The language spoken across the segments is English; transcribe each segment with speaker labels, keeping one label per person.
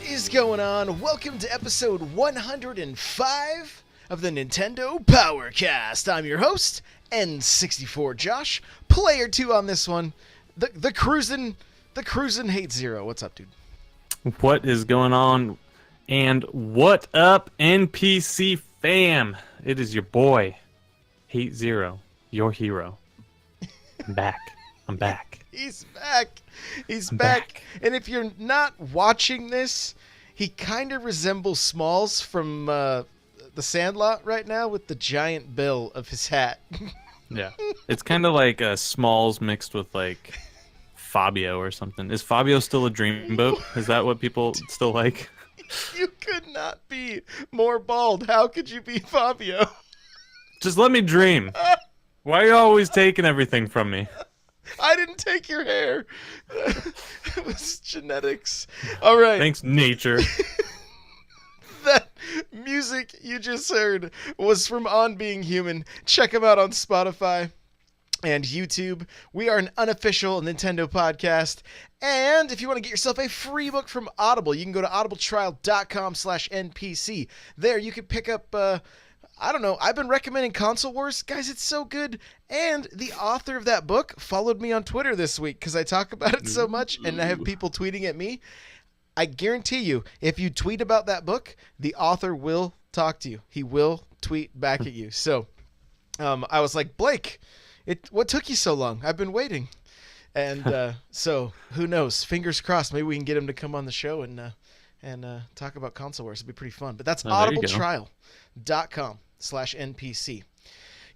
Speaker 1: is going on? Welcome to episode 105 of the Nintendo Powercast. I'm your host, N64 Josh. Player 2 on this one. The cruisin' Hate Zero. What's up, dude?
Speaker 2: What is going on? And what up, NPC fam? It is your boy, Hate Zero, your hero. I'm back.
Speaker 1: He's back. And if you're not watching this, he kind of resembles Smalls from The Sandlot right now with the giant bill of his hat.
Speaker 2: Yeah. It's kind of like Smalls mixed with like Fabio or something. Is Fabio still a dreamboat? Is that what people still like?
Speaker 1: You could not be more bald. How could you be Fabio?
Speaker 2: Just let me dream. Why are you always taking everything from me?
Speaker 1: I didn't take your hair. It was genetics. All right.
Speaker 2: Thanks, nature.
Speaker 1: That music you just heard was from On Being Human. Check them out on Spotify and YouTube. We are an unofficial Nintendo podcast. And if you want to get yourself a free book from Audible, you can go to audibletrial.com/NPC. There you can pick up... I don't know. I've been recommending Console Wars. Guys, it's so good. And the author of that book followed me on Twitter this week because I talk about it so much and I have people tweeting at me. I guarantee you, if you tweet about that book, the author will talk to you. He will tweet back at you. So I was like, Blake, what took you so long? I've been waiting. And so who knows? Fingers crossed. Maybe we can get him to come on the show and talk about Console Wars. It'd be pretty fun. But that's audibletrial.com/NPC.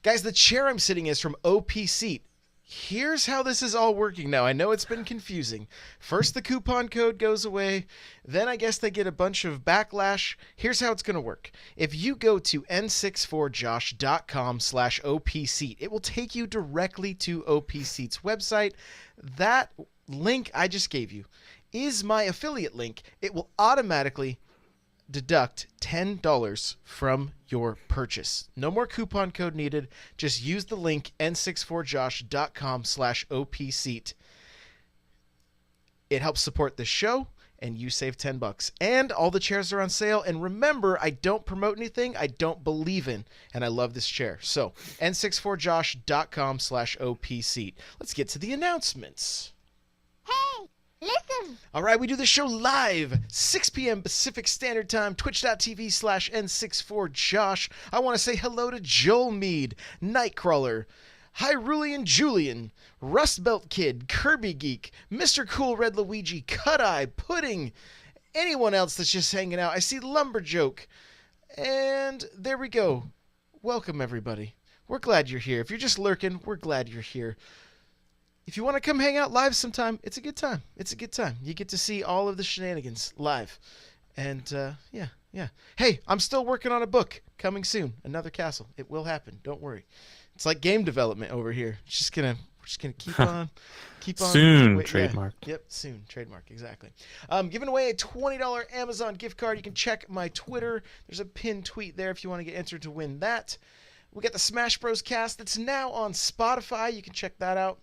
Speaker 1: Guys, the chair I'm sitting is from OP Seat. Here's how this is all working now. I know it's been confusing. First, the coupon code goes away. Then I guess they get a bunch of backlash. Here's how it's going to work. If you go to n64josh.com/OPSeat, it will take you directly to OP Seat's website. That link I just gave you is my affiliate link. It will automatically deduct $10 from your purchase. No more coupon code needed. Just use the link n64josh.com/OPSeat. It helps support the show and you save $10. And all the chairs are on sale. And remember, I don't promote anything I don't believe in. And I love this chair. So n64josh.com/OPSeat. Let's get to the announcements.
Speaker 3: Hey, listen!
Speaker 1: All right, we do this show live, 6 p.m. Pacific Standard Time, twitch.tv/N64Josh. I want to say hello to Joel Mead, Nightcrawler, Hyrulean Julian, Rust Belt Kid, Kirby Geek, Mr. Cool Red Luigi, Cut Eye, Pudding, anyone else that's just hanging out. I see Lumberjoke, and there we go. Welcome, everybody. We're glad you're here. If you're just lurking, we're glad you're here. If you want to come hang out live sometime, it's a good time. It's a good time. You get to see all of the shenanigans live. And, yeah. Hey, I'm still working on a book. Coming soon. Another Castle. It will happen. Don't worry. It's like game development over here. We're just gonna keep on.
Speaker 2: Soon, trademark.
Speaker 1: Yeah. Yep, soon. Trademark, exactly. Giving away a $20 Amazon gift card. You can check my Twitter. There's a pinned tweet there if you want to get entered to win that. We got the Smash Bros. Cast that's now on Spotify. You can check that out.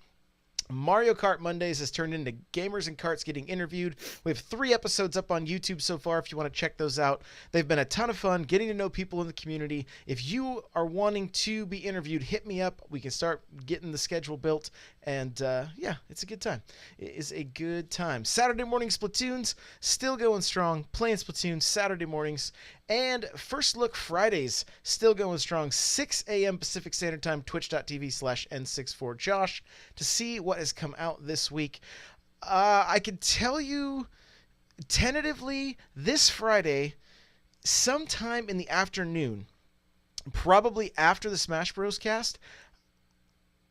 Speaker 1: Mario Kart Mondays has turned into Gamers and Karts getting interviewed. We have 3 episodes up on YouTube so far if you want to check those out. They've been a ton of fun getting to know people in the community. If you are wanting to be interviewed, hit me up. We can start getting the schedule built. And yeah, it's a good time. It is a good time. Saturday morning Splatoons, still going strong. Playing Splatoon Saturday mornings. And First Look Fridays, still going strong. 6 a.m. Pacific Standard Time, twitch.tv/N64Josh to see what has come out this week. I can tell you tentatively this Friday, sometime in the afternoon, probably after the Smash Bros. Cast,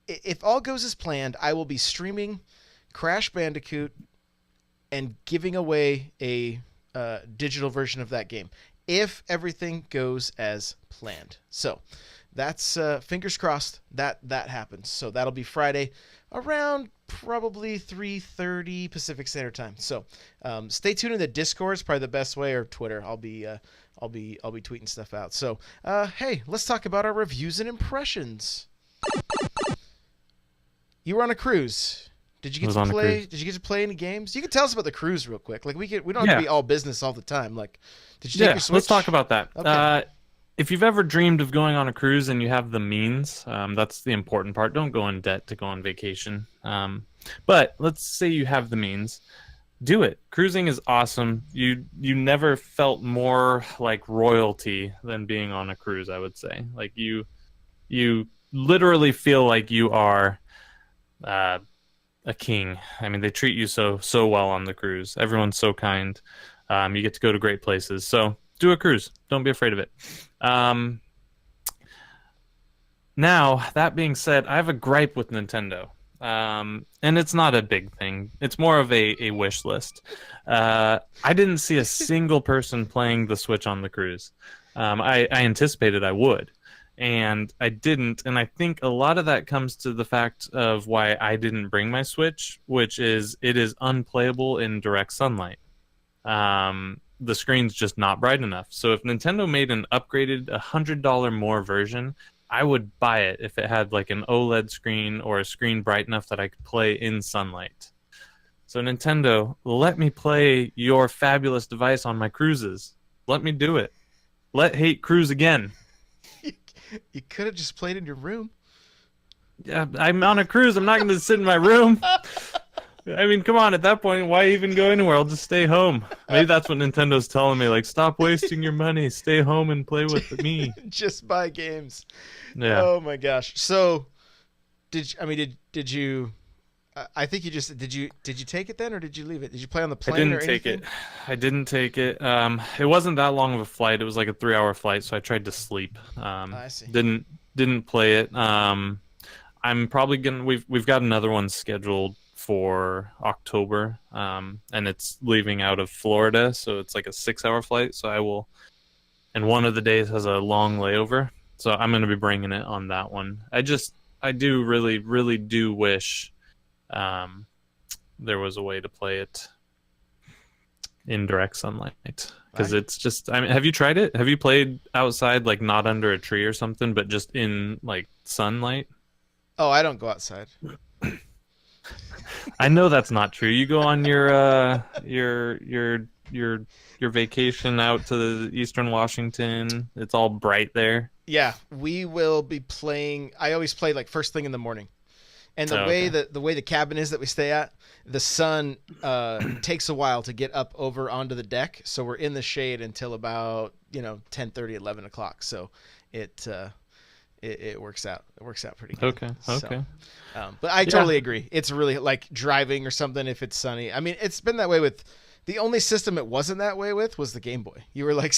Speaker 1: if all goes as planned, I will be streaming Crash Bandicoot and giving away a digital version of that game. If everything goes as planned. So that's fingers crossed that happens. So that'll be Friday around probably 3:30 Pacific Standard Time. So stay tuned in the Discord. It's probably the best way, or Twitter. I'll be tweeting stuff out. So hey, let's talk about our reviews and impressions. You were on a cruise. Did you
Speaker 2: I
Speaker 1: get
Speaker 2: was
Speaker 1: to
Speaker 2: on a
Speaker 1: play?
Speaker 2: cruise.
Speaker 1: Did you get to play any games? You can tell us about the cruise real quick. Like we don't have to
Speaker 2: Yeah.
Speaker 1: be all business all the time. Like, did you take
Speaker 2: Yeah,
Speaker 1: your Switch?
Speaker 2: let's talk about that.
Speaker 1: Okay.
Speaker 2: If you've ever dreamed of going on a cruise and you have the means, that's the important part. Don't go in debt to go on vacation. But let's say you have the means, do it. Cruising is awesome. You never felt more like royalty than being on a cruise, I would say. Like you literally feel like you are uh, a king. I mean, they treat you so well on the cruise. Everyone's so kind. You get to go to great places. So do a cruise. Don't be afraid of it. Um, Now, that being said, I have a gripe with Nintendo. And it's not a big thing. It's more of a wish list. I didn't see a single person playing the Switch on the cruise. I anticipated I would, and I didn't. And I think a lot of that comes to the fact of why I didn't bring my Switch, which is it is unplayable in direct sunlight. The screen's just not bright enough. So if Nintendo made an upgraded $100 more version, I would buy it if it had like an OLED screen or a screen bright enough that I could play in sunlight. So Nintendo, let me play your fabulous device on my cruises. Let me do it. Let hate cruise again.
Speaker 1: You could have just played in your room.
Speaker 2: Yeah, I'm on a cruise. I'm not going to sit in my room. I mean, come on. At that point, why even go anywhere? I'll just stay home. Maybe that's what Nintendo's telling me. Like, stop wasting your money. Stay home and play with me.
Speaker 1: Just buy games.
Speaker 2: Yeah.
Speaker 1: Oh my gosh. So, did you? I think you just did. You take it then, or did you leave it? Did you play on the
Speaker 2: I
Speaker 1: plane or
Speaker 2: didn't take
Speaker 1: anything?
Speaker 2: it. I didn't take it. It wasn't that long of a flight. It was like a 3-hour flight, so I tried to sleep.
Speaker 1: I see.
Speaker 2: Didn't play it. I'm probably gonna. We've got another one scheduled for October, and it's leaving out of Florida, so it's like a 6-hour flight. So I will, and one of the days has a long layover, so I'm going to be bringing it on that one. I do really do wish there was a way to play it in direct sunlight, because it's just, I mean, have you tried it? Have you played outside, like not under a tree or something, but just in like sunlight?
Speaker 1: Oh, I don't go outside.
Speaker 2: I know that's not true. You go on your vacation out to Eastern Washington. It's all bright there.
Speaker 1: Yeah, we will be playing. I always play like first thing in the morning, and the
Speaker 2: Oh,
Speaker 1: way
Speaker 2: okay.
Speaker 1: the way the cabin is that we stay at, the sun takes a while to get up over onto the deck. So we're in the shade until about 10:30, 11 o'clock. So it works out. It works out pretty good.
Speaker 2: Okay.
Speaker 1: So,
Speaker 2: Okay.
Speaker 1: but I totally agree. It's really like driving or something if it's sunny. I mean, it's been that way with. The only system it wasn't that way with was the Game Boy. You were like,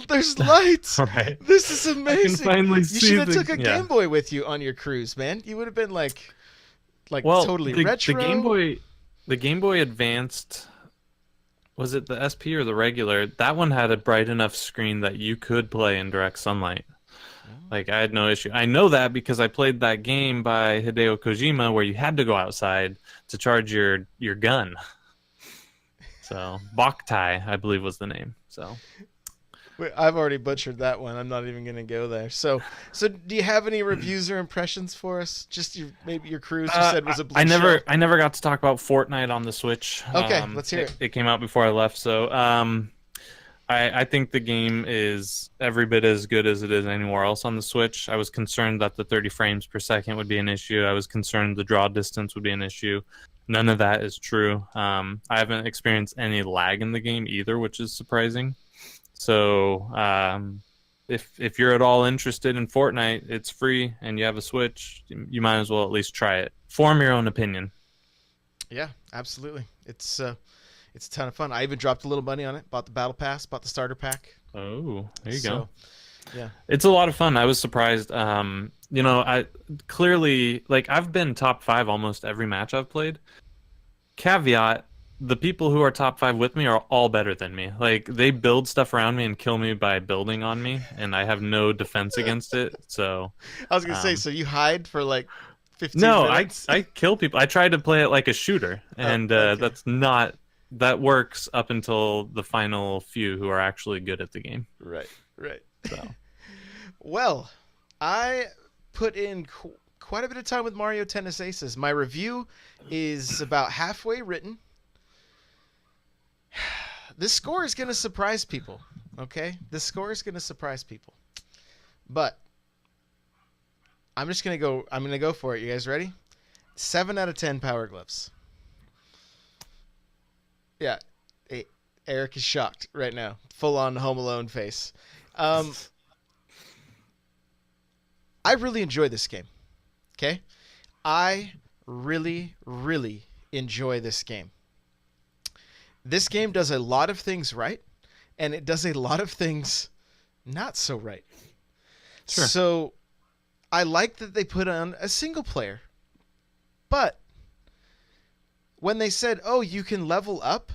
Speaker 1: there's lights.
Speaker 2: Right.
Speaker 1: This is
Speaker 2: I can
Speaker 1: amazing.
Speaker 2: finally
Speaker 1: You
Speaker 2: see
Speaker 1: should have
Speaker 2: the
Speaker 1: took a
Speaker 2: yeah.
Speaker 1: Game Boy with you on your cruise, man. You would have been like
Speaker 2: Well,
Speaker 1: totally
Speaker 2: the
Speaker 1: retro.
Speaker 2: the Game Boy Advanced, was it the SP or the regular? That one had a bright enough screen that you could play in direct sunlight. Like, I had no issue. I know that because I played that game by Hideo Kojima where you had to go outside to charge your gun. So, Boktai, I believe was the name. So,
Speaker 1: Wait, I've already butchered that one. I'm not even gonna go there. So do you have any reviews or impressions for us? Just maybe your cruise you said was a blue
Speaker 2: I never
Speaker 1: shell.
Speaker 2: I never got to talk about Fortnite on the Switch.
Speaker 1: Okay, let's hear it.
Speaker 2: It came out before I left, so I think the game is every bit as good as it is anywhere else on the Switch. I was concerned that the 30 frames per second would be an issue. I was concerned the draw distance would be an issue. None of that is true. I haven't experienced any lag in the game either, which is surprising. So if you're at all interested in Fortnite, it's free and you have a Switch, you might as well at least try it. Form your own opinion.
Speaker 1: Yeah, absolutely. It's a ton of fun. I even dropped a little money on it. Bought the battle pass. Bought the starter pack.
Speaker 2: Oh, there you
Speaker 1: So,
Speaker 2: go.
Speaker 1: yeah.
Speaker 2: It's a lot of fun. I was surprised. I clearly, like, I've been top 5 almost every match I've played. Caveat, the people who are top 5 with me are all better than me. Like, they build stuff around me and kill me by building on me, and I have no defense against it. So
Speaker 1: I was gonna say, so you hide for like 15
Speaker 2: no,
Speaker 1: minutes?
Speaker 2: I kill people. I try to play it like a shooter, and
Speaker 1: okay.
Speaker 2: that works up until the final few who are actually good at the game.
Speaker 1: Right.
Speaker 2: So
Speaker 1: Well, I put in quite a bit of time with Mario Tennis Aces. My review is about halfway written. This score is going to surprise people, okay? This score is going to surprise people. But I'm going to go for it. You guys ready? 7 out of 10 Power Gloves. Yeah. Eric is shocked right now. Full on Home Alone face. I really enjoy this game. Okay? I really, really enjoy this game. This game does a lot of things right, and it does a lot of things not so right.
Speaker 2: Sure.
Speaker 1: So I like that they put on a single player. But when they said, oh, you can level up,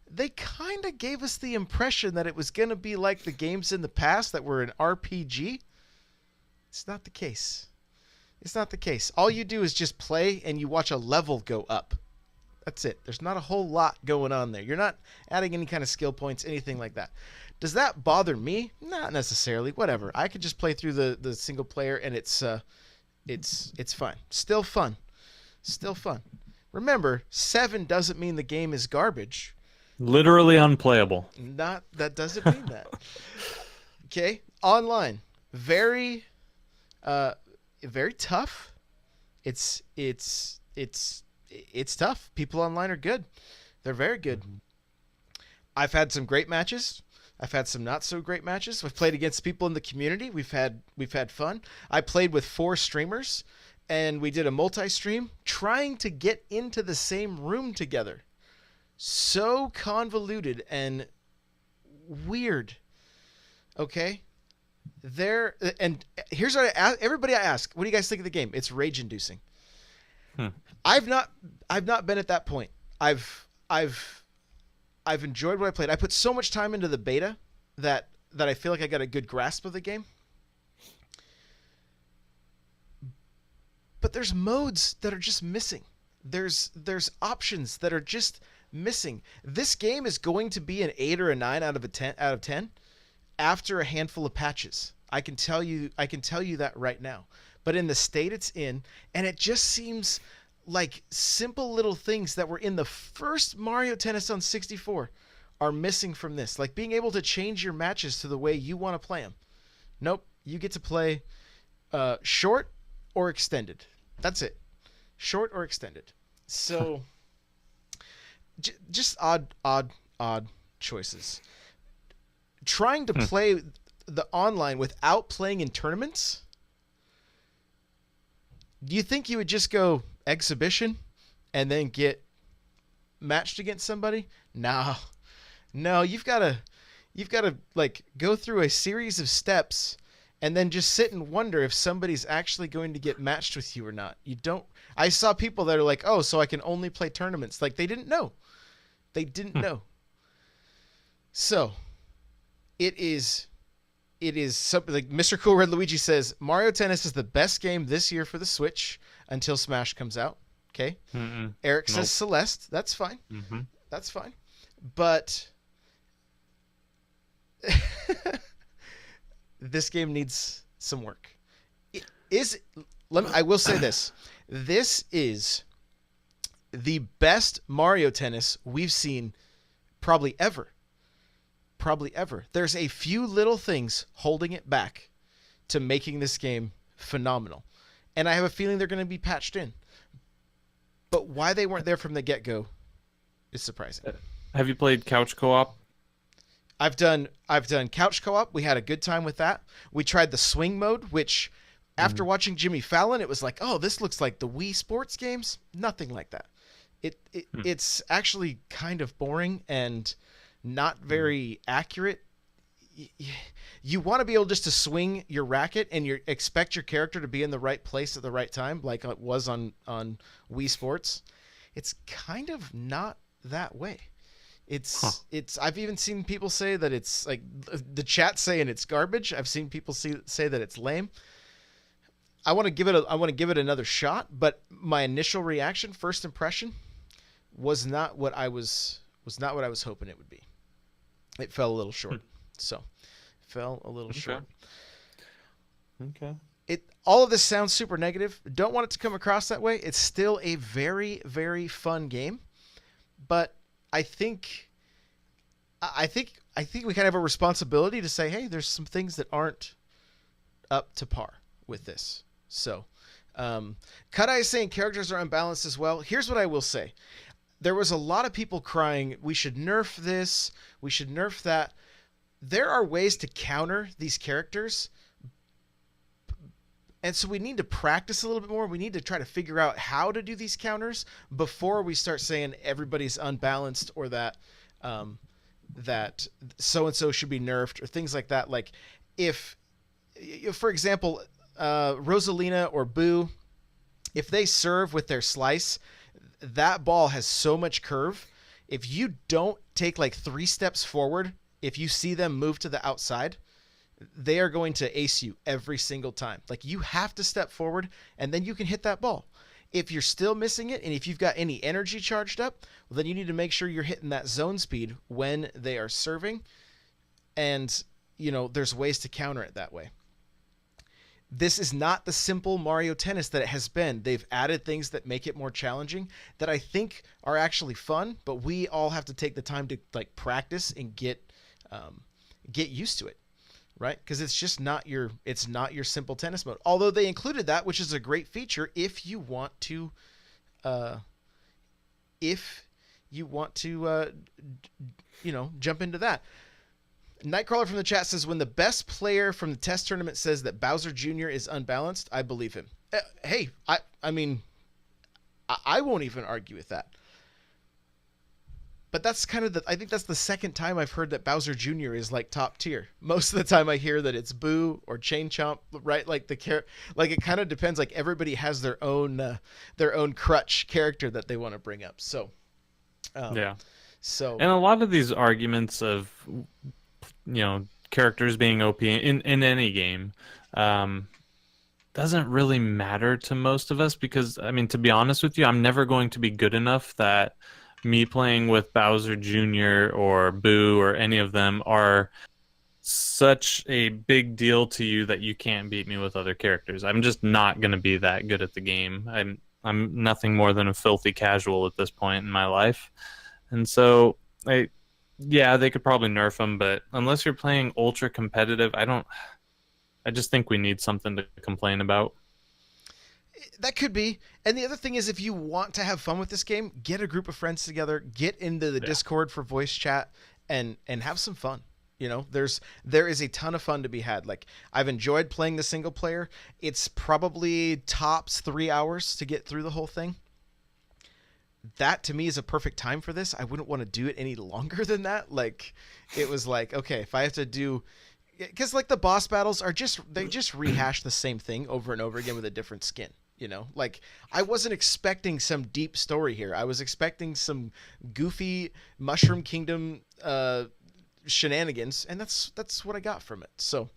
Speaker 1: they kind of gave us the impression that it was going to be like the games in the past that were an RPG. It's not the case. It's not the case. All you do is just play and you watch a level go up. That's it. There's not a whole lot going on there. You're not adding any kind of skill points, anything like that. Does that bother me? Not necessarily. Whatever. I could just play through the single player and it's fine. Still fun. Still fun. Remember, 7 doesn't mean the game is garbage.
Speaker 2: Literally unplayable.
Speaker 1: That doesn't mean that. Okay? Online. Very very tough. It's tough. People online are good. They're very good. I've had some great matches. I've had some not so great matches. We've played against people in the community. We've had fun. I played with 4 streamers and we did a multi-stream trying to get into the same room together. So convoluted and weird. Okay? And here's what I ask everybody. I ask, what do you guys think of the game? It's rage inducing. I've not been at that point. I've enjoyed what I played. I put so much time into the beta that I feel like I got a good grasp of the game. But there's modes that are just missing. There's options that are just missing. This game is going to be an 8 or a 9 out of 10 after a handful of patches. I can tell you that right now. But in the state it's in, and it just seems like simple little things that were in the first Mario Tennis on 64 are missing from this. Like being able to change your matches to the way you want to play them. Nope. You get to play short or extended. That's it. Short or extended. So just odd choices. Trying to play the online without playing in tournaments. Do you think you would just go exhibition and then get matched against somebody? No, you've got to like go through a series of steps and then just sit and wonder if somebody's actually going to get matched with you or not. You don't. I saw people that are like, oh, so I can only play tournaments. Like they didn't know. They didn't know. So it is something like Mr. Cool Red Luigi says, Mario Tennis is the best game this year for the Switch until Smash comes out. Okay. Eric says Celeste. That's fine. That's fine. But this game needs some work. I will say this. This is the best Mario Tennis we've seen probably ever. There's a few little things holding it back to making this game phenomenal. And I have a feeling they're going to be patched in. But why they weren't there from the get-go is surprising.
Speaker 2: Have you played couch co-op?
Speaker 1: I've done couch co-op. We had a good time with that. We tried the swing mode, which after watching Jimmy Fallon, it was like, oh, this looks like the Wii Sports games. Nothing like that. It's actually kind of boring and not very accurate. You want to be able just to swing your racket and you expect your character to be in the right place at the right time, like it was on Wii Sports. It's kind of not that way. It's I've even seen people say that it's like the chat saying it's garbage. I've seen people say that it's lame. I want to give it another shot, but my initial reaction, first impression, was not what I was hoping it would be. It fell a little short. So, fell a little short.
Speaker 2: Okay.
Speaker 1: all of this sounds super negative. Don't want it to come across that way. It's still a very, very fun game, but I think we kind of have a responsibility to say, hey, there's some things that aren't up to par with this. So, Kadai is saying characters are unbalanced as well. Here's what I will say. There was a lot of people crying, we should nerf this, we should nerf that. There are ways to counter these characters, and so we need to practice a little bit more. We need to try to figure out how to do these counters before we start saying everybody's unbalanced or that that so-and-so should be nerfed or things like that. Like if for example, Rosalina or Boo, if they serve with their slice, that ball has so much curve. If you don't take like 3 steps forward, if you see them move to the outside, they are going to ace you every single time. Like you have to step forward and then you can hit that ball. If you're still missing it and if you've got any energy charged up, well, then you need to make sure you're hitting that zone speed when they are serving. And, there's ways to counter it that way. This is not the simple Mario Tennis that it has been. They've added things that make it more challenging that I think are actually fun, but we all have to take the time to like practice and get used to it, right? Because it's just not your simple tennis mode. Although they included that, which is a great feature if you want to jump into that. Nightcrawler from the chat says, when the best player from the test tournament says that Bowser Jr. is unbalanced, I believe him. Hey, I mean, I won't even argue with that. But that's kind of I think that's the second time I've heard that Bowser Jr. is like top tier. Most of the time I hear that it's Boo or Chain Chomp, right? Like it kind of depends. Like everybody has their own crutch character that they want to bring up. So,
Speaker 2: yeah.
Speaker 1: So,
Speaker 2: and a lot of these arguments of, characters being OP in any game, doesn't really matter to most of us because, I mean, to be honest with you, I'm never going to be good enough that me playing with Bowser Jr. or Boo or any of them are such a big deal to you that you can't beat me with other characters. I'm just not going to be that good at the game. I'm nothing more than a filthy casual at this point in my life. And so they could probably nerf them, but unless you're playing ultra competitive, I just think we need something to complain about.
Speaker 1: That could be. And the other thing is, if you want to have fun with this game, get a group of friends together, get into the Discord for voice chat, and have some fun. There is a ton of fun to be had. Like, I've enjoyed playing the single player. It's probably tops 3 hours to get through the whole thing. That to me is a perfect time for this. I wouldn't want to do it any longer than that. Like, it was like, okay, if I have to do, because like the boss battles they just rehash the same thing over and over again with a different skin. Like I wasn't expecting some deep story here. I was expecting some goofy Mushroom Kingdom shenanigans, and that's what I got from it. So,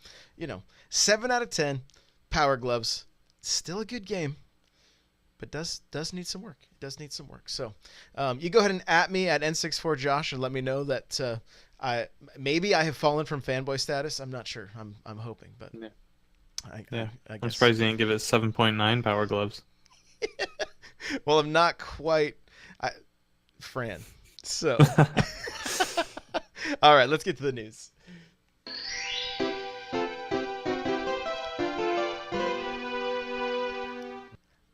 Speaker 1: 7 out of 10. Power Gloves, still a good game, but does need some work. It does need some work. So, you go ahead and at me at N64Josh and let me know that I have fallen from fanboy status. I'm not sure. I'm hoping, but
Speaker 2: yeah.
Speaker 1: I guess.
Speaker 2: I'm surprised you didn't give it 7.9 Power Gloves.
Speaker 1: Well, I'm not quite Fran. So, all right, let's get to the news.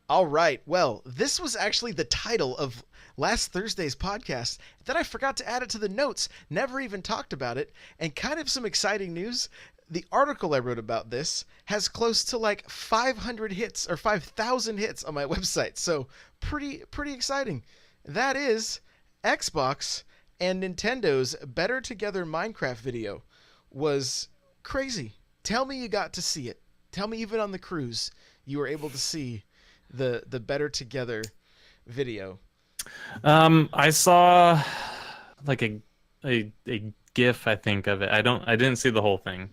Speaker 1: All right. Well, this was actually the title of last Thursday's podcast. Then I forgot to add it to the notes. Never even talked about it. And kind of some exciting news. The article I wrote about this has close to like 500 hits or 5,000 hits on my website. So pretty exciting. That is Xbox and Nintendo's Better Together Minecraft video was crazy. Tell me you got to see it. Tell me even on the cruise you were able to see the Better Together video.
Speaker 2: I saw like a GIF, I think, of it. I didn't see the whole thing.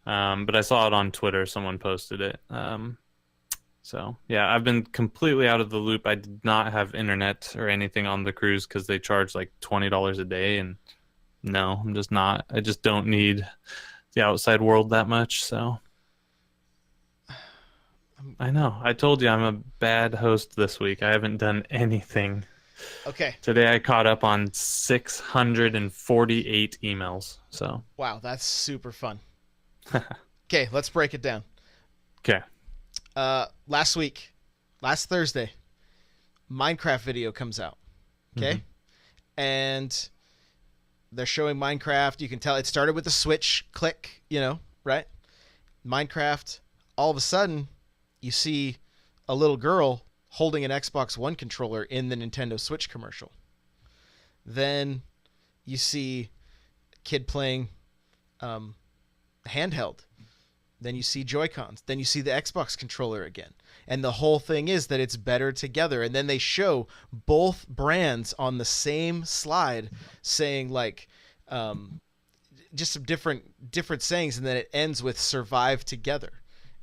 Speaker 2: But I saw it on Twitter. Someone posted it. So yeah, I've been completely out of the loop. I did not have internet or anything on the cruise because they charge like $20 a day, and no, I'm just not. I just don't need the outside world that much. So I know. I told you I'm a bad host this week. I haven't done anything.
Speaker 1: Okay.
Speaker 2: Today I caught up on 648 emails. So,
Speaker 1: Wow, that's super fun. Okay, let's break it down.
Speaker 2: okay.
Speaker 1: Last week, last Thursday, Minecraft video comes out. Okay?
Speaker 2: Mhm.
Speaker 1: And they're showing Minecraft. You can tell it started with the Switch click, right? Minecraft, all of a sudden, you see a little girl holding an Xbox One controller in the Nintendo Switch commercial. Then you see a kid playing handheld. Then you see Joy-Cons. Then you see the Xbox controller again. And the whole thing is that it's better together. And then they show both brands on the same slide saying like just some different sayings, and then it ends with "survive together."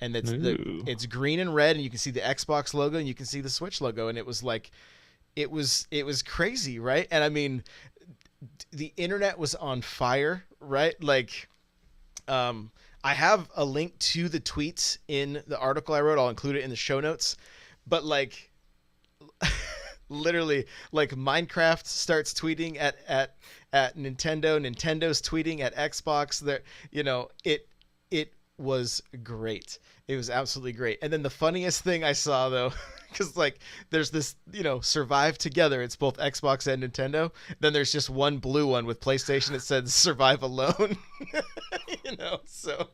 Speaker 1: And it's green and red, and you can see the Xbox logo and you can see the Switch logo, and it was like it was crazy, right? And I mean, the internet was on fire, right? Like I have a link to the tweets in the article I wrote. I'll include it in the show notes. But like literally, like Minecraft starts tweeting at Nintendo, Nintendo's tweeting at Xbox. There, it was great. It was absolutely great. And then the funniest thing I saw though, because like there's this, survive together. It's both Xbox and Nintendo. Then there's just one blue one with PlayStation. It says survive alone. So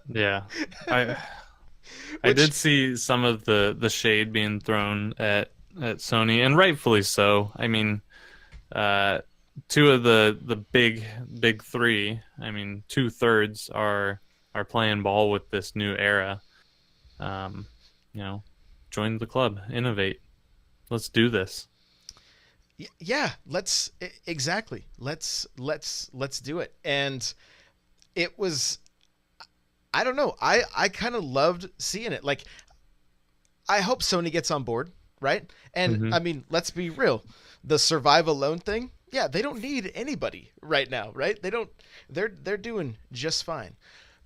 Speaker 2: Yeah. I I did see some of the shade being thrown at Sony, and rightfully so. I mean, two of the big three, I mean, 2/3 are playing ball with this new era. Um, join the club, innovate. Let's do this.
Speaker 1: yeah, exactly. Let's do it. And it was, I don't know. I kind of loved seeing it. Like, I hope Sony gets on board, right? And I mean, let's be real. The survive alone thing, yeah, they don't need anybody right now, right? They don't. They're doing just fine.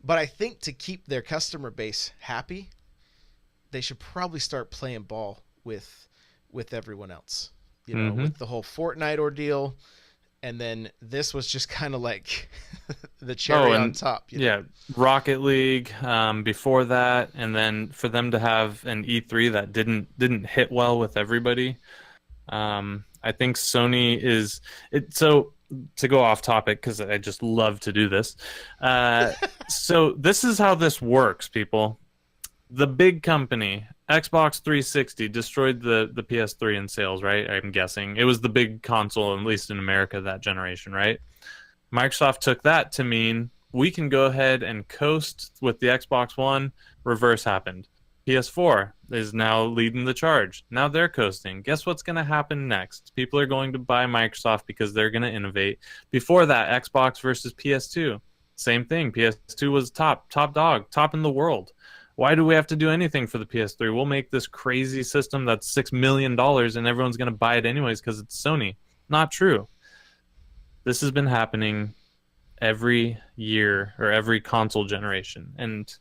Speaker 1: But I think to keep their customer base happy, they should probably start playing ball with everyone else. With the whole Fortnite ordeal. And then this was just kind of like the cherry on top.
Speaker 2: Yeah, Rocket League before that, and then for them to have an E3 that didn't hit well with everybody. I think Sony is it. So to go off topic, because I just love to do this. So this is how this works, people. The big company, Xbox 360, destroyed the PS3 in sales, right? I'm guessing. It was the big console, at least in America, that generation, right? Microsoft took that to mean we can go ahead and coast with the Xbox One. Reverse happened. PS4 is now leading the charge. Now they're coasting. Guess what's going to happen next? People are going to buy Microsoft because they're going to innovate. Before that, Xbox versus PS2. Same thing. PS2 was top dog, top in the world. Why do we have to do anything for the PS3? We'll make this crazy system that's $6 million and everyone's going to buy it anyways because it's Sony. Not true. This has been happening every year or every console generation, and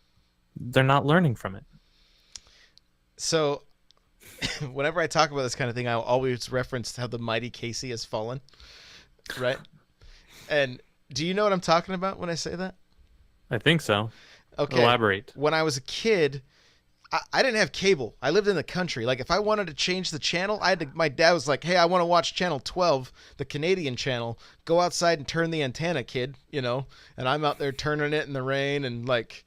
Speaker 2: they're not learning from it.
Speaker 1: So whenever I talk about this kind of thing, I'll always reference how the mighty Casey has fallen, right? And do you know what I'm talking about when I say that?
Speaker 2: I think so.
Speaker 1: Okay.
Speaker 2: Elaborate.
Speaker 1: When I was a kid, I didn't have cable. I lived in the country. Like, if I wanted to change the channel, my dad was like, hey, I want to watch channel 12, the Canadian channel. Go outside and turn the antenna, kid, And I'm out there turning it in the rain and like,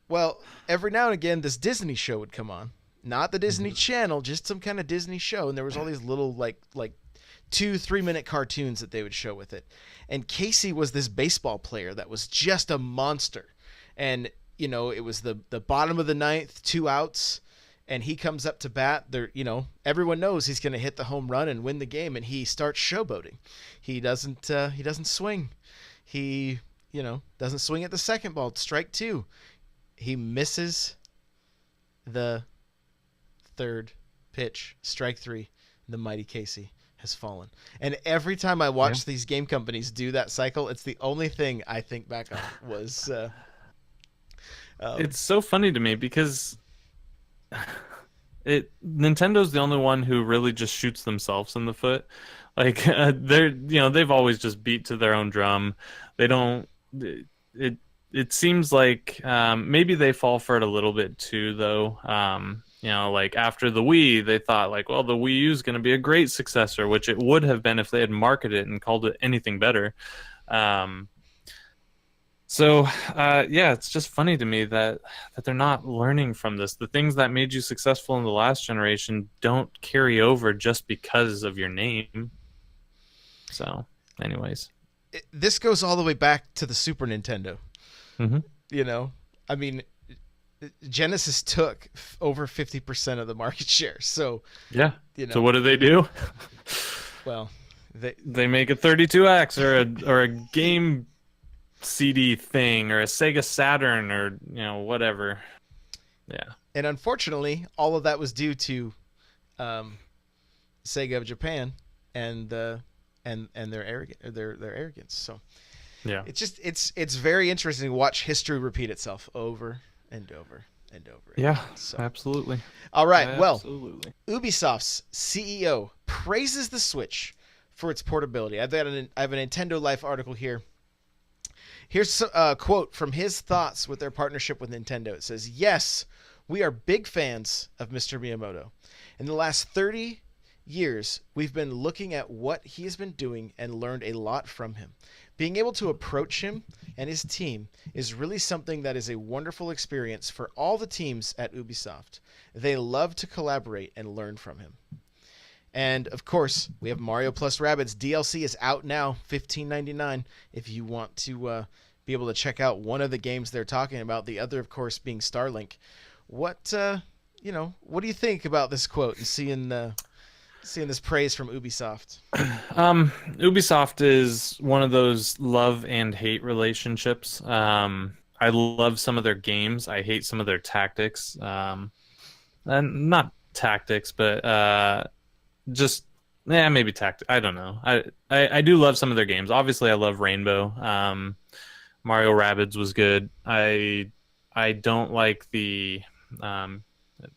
Speaker 1: well, every now and again, this Disney show would come on. Not the Disney Channel, just some kind of Disney show. And there was all these little like 2-3 minute cartoons that they would show with it. And Casey was this baseball player that was just a monster. And, it was the bottom of the ninth, 2 outs, and he comes up to bat. There, everyone knows he's going to hit the home run and win the game, and he starts showboating. He doesn't swing. He, doesn't swing at the second ball. Strike 2. He misses the third pitch. Strike 3. The mighty Casey has fallen. And every time I watch these game companies do that cycle, it's the only thing I think back on was
Speaker 2: It's so funny to me because Nintendo's the only one who really just shoots themselves in the foot. Like they've always just beat to their own drum. They don't it it seems like maybe they fall for it a little bit too though. Like after the Wii, they thought like, well, the Wii U is going to be a great successor, which it would have been if they had marketed it and called it anything better. Um, yeah, it's just funny to me that they're not learning from this. The things that made you successful in the last generation don't carry over just because of your name. So, anyways.
Speaker 1: This goes all the way back to the Super Nintendo.
Speaker 2: Hmm.
Speaker 1: You know, I mean, Genesis took over 50% of the market share. So,
Speaker 2: Yeah.
Speaker 1: you know,
Speaker 2: So what do?
Speaker 1: well,
Speaker 2: They make a 32X or a game CD thing or a Sega Saturn or whatever. Yeah.
Speaker 1: and unfortunately, all of that was due to Sega of Japan and their arrogance. So
Speaker 2: Yeah.
Speaker 1: it's very interesting to watch history repeat itself over and over and over again.
Speaker 2: Yeah.
Speaker 1: So
Speaker 2: Absolutely.
Speaker 1: all right,
Speaker 2: Absolutely.
Speaker 1: well, Ubisoft's CEO praises the Switch for its portability. I have a Nintendo Life article here. Here's a quote from his thoughts with their partnership with Nintendo. It says, "Yes, we are big fans of Mr. Miyamoto. In the last 30 years, we've been looking at what he has been doing and learned a lot from him. Being able to approach him and his team is really something that is a wonderful experience for all the teams at Ubisoft. They love to collaborate and learn from him." And of course, we have Mario plus Rabbids DLC is out now, $15.99. If you want to be able to check out one of the games they're talking about, the other, of course, being Starlink. What what do you think about this quote and seeing this praise from Ubisoft?
Speaker 2: Ubisoft is one of those love and hate relationships. I love some of their games. I hate some of their tactics. And not tactics, but just maybe tactic. I don't know. I do love some of their games. Obviously, I love Rainbow. Mario Rabbids was good. I don't like the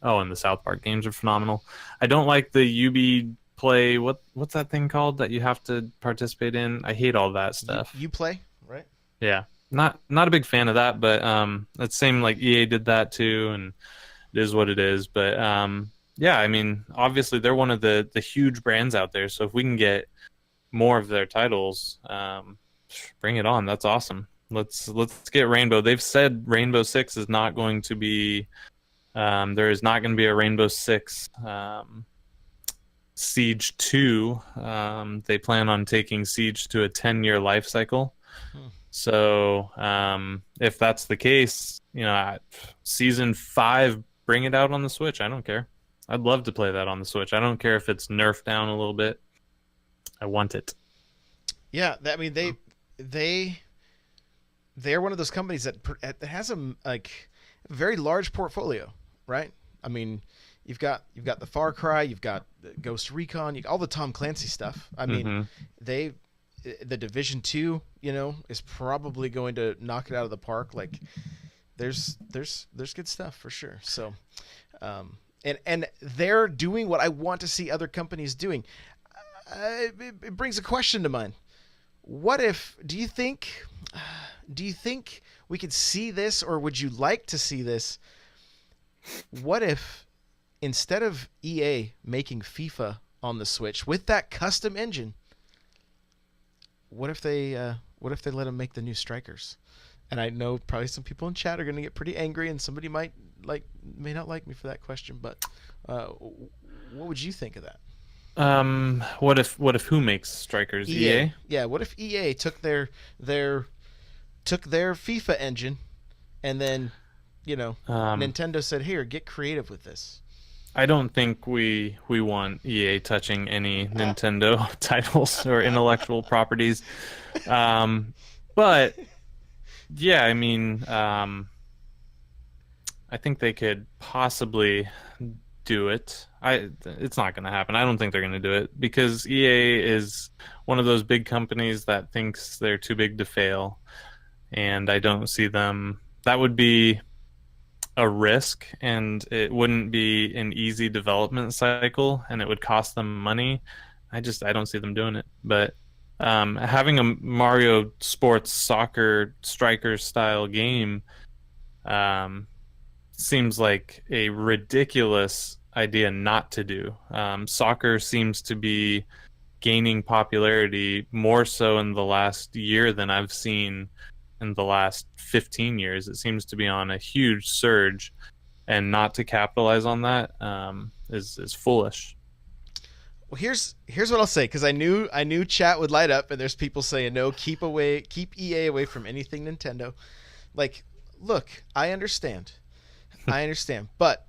Speaker 2: and the South Park games are phenomenal. I don't like the Ubi play. What's that thing called that you have to participate in? I hate all that stuff.
Speaker 1: You play, right?
Speaker 2: Yeah, not a big fan of that. But it seemed like EA did that too, and it is what it is. But yeah, I mean, obviously they're one of the huge brands out there. So if we can get more of their titles, bring it on. That's awesome. Let's get Rainbow. They've said Rainbow Six is not going to be. There is not going to be a Rainbow Six Siege 2. They plan on taking Siege to a 10-year life cycle. So if that's the case, Season 5, bring it out on the Switch. I don't care. I'd love to play that on the Switch. I don't care if it's nerfed down a little bit. I want it.
Speaker 1: Yeah, I mean they're one of those companies that has a very large portfolio, right? I mean, you've got the Far Cry, you've got Ghost Recon, all the Tom Clancy stuff. I mean, the Division 2, is probably going to knock it out of the park. Like, there's good stuff for sure. So, and they're doing what I want to see other companies doing. It brings a question to mind. What if? Do you think we could see this, or would you like to see this? What if instead of EA making FIFA on the Switch with that custom engine, what if they let them make the new Strikers? And I know probably some people in chat are going to get pretty angry, and somebody may not like me for that question, but what would you think of that?
Speaker 2: What if who makes Strikers? EA?
Speaker 1: Yeah, what if EA took their FIFA engine and then, Nintendo said, "Here, get creative with this."
Speaker 2: I don't think we want EA touching any Nintendo titles or intellectual properties. But yeah, I mean, I think they could possibly do it. It's not going to happen. I don't think they're going to do it because EA is one of those big companies that thinks they're too big to fail, and I don't see them. That would be a risk, and it wouldn't be an easy development cycle, and it would cost them money. I don't see them doing it. But having a Mario sports soccer striker style game um, seems like a ridiculous idea not to do. Soccer seems to be gaining popularity more so in the last year than I've seen in the last 15 years. It seems to be on a huge surge, and not to capitalize on that is foolish.
Speaker 1: Well, here's what I'll say, because I knew chat would light up, and there's people saying no, keep EA away from anything Nintendo. Like, look, I understand, but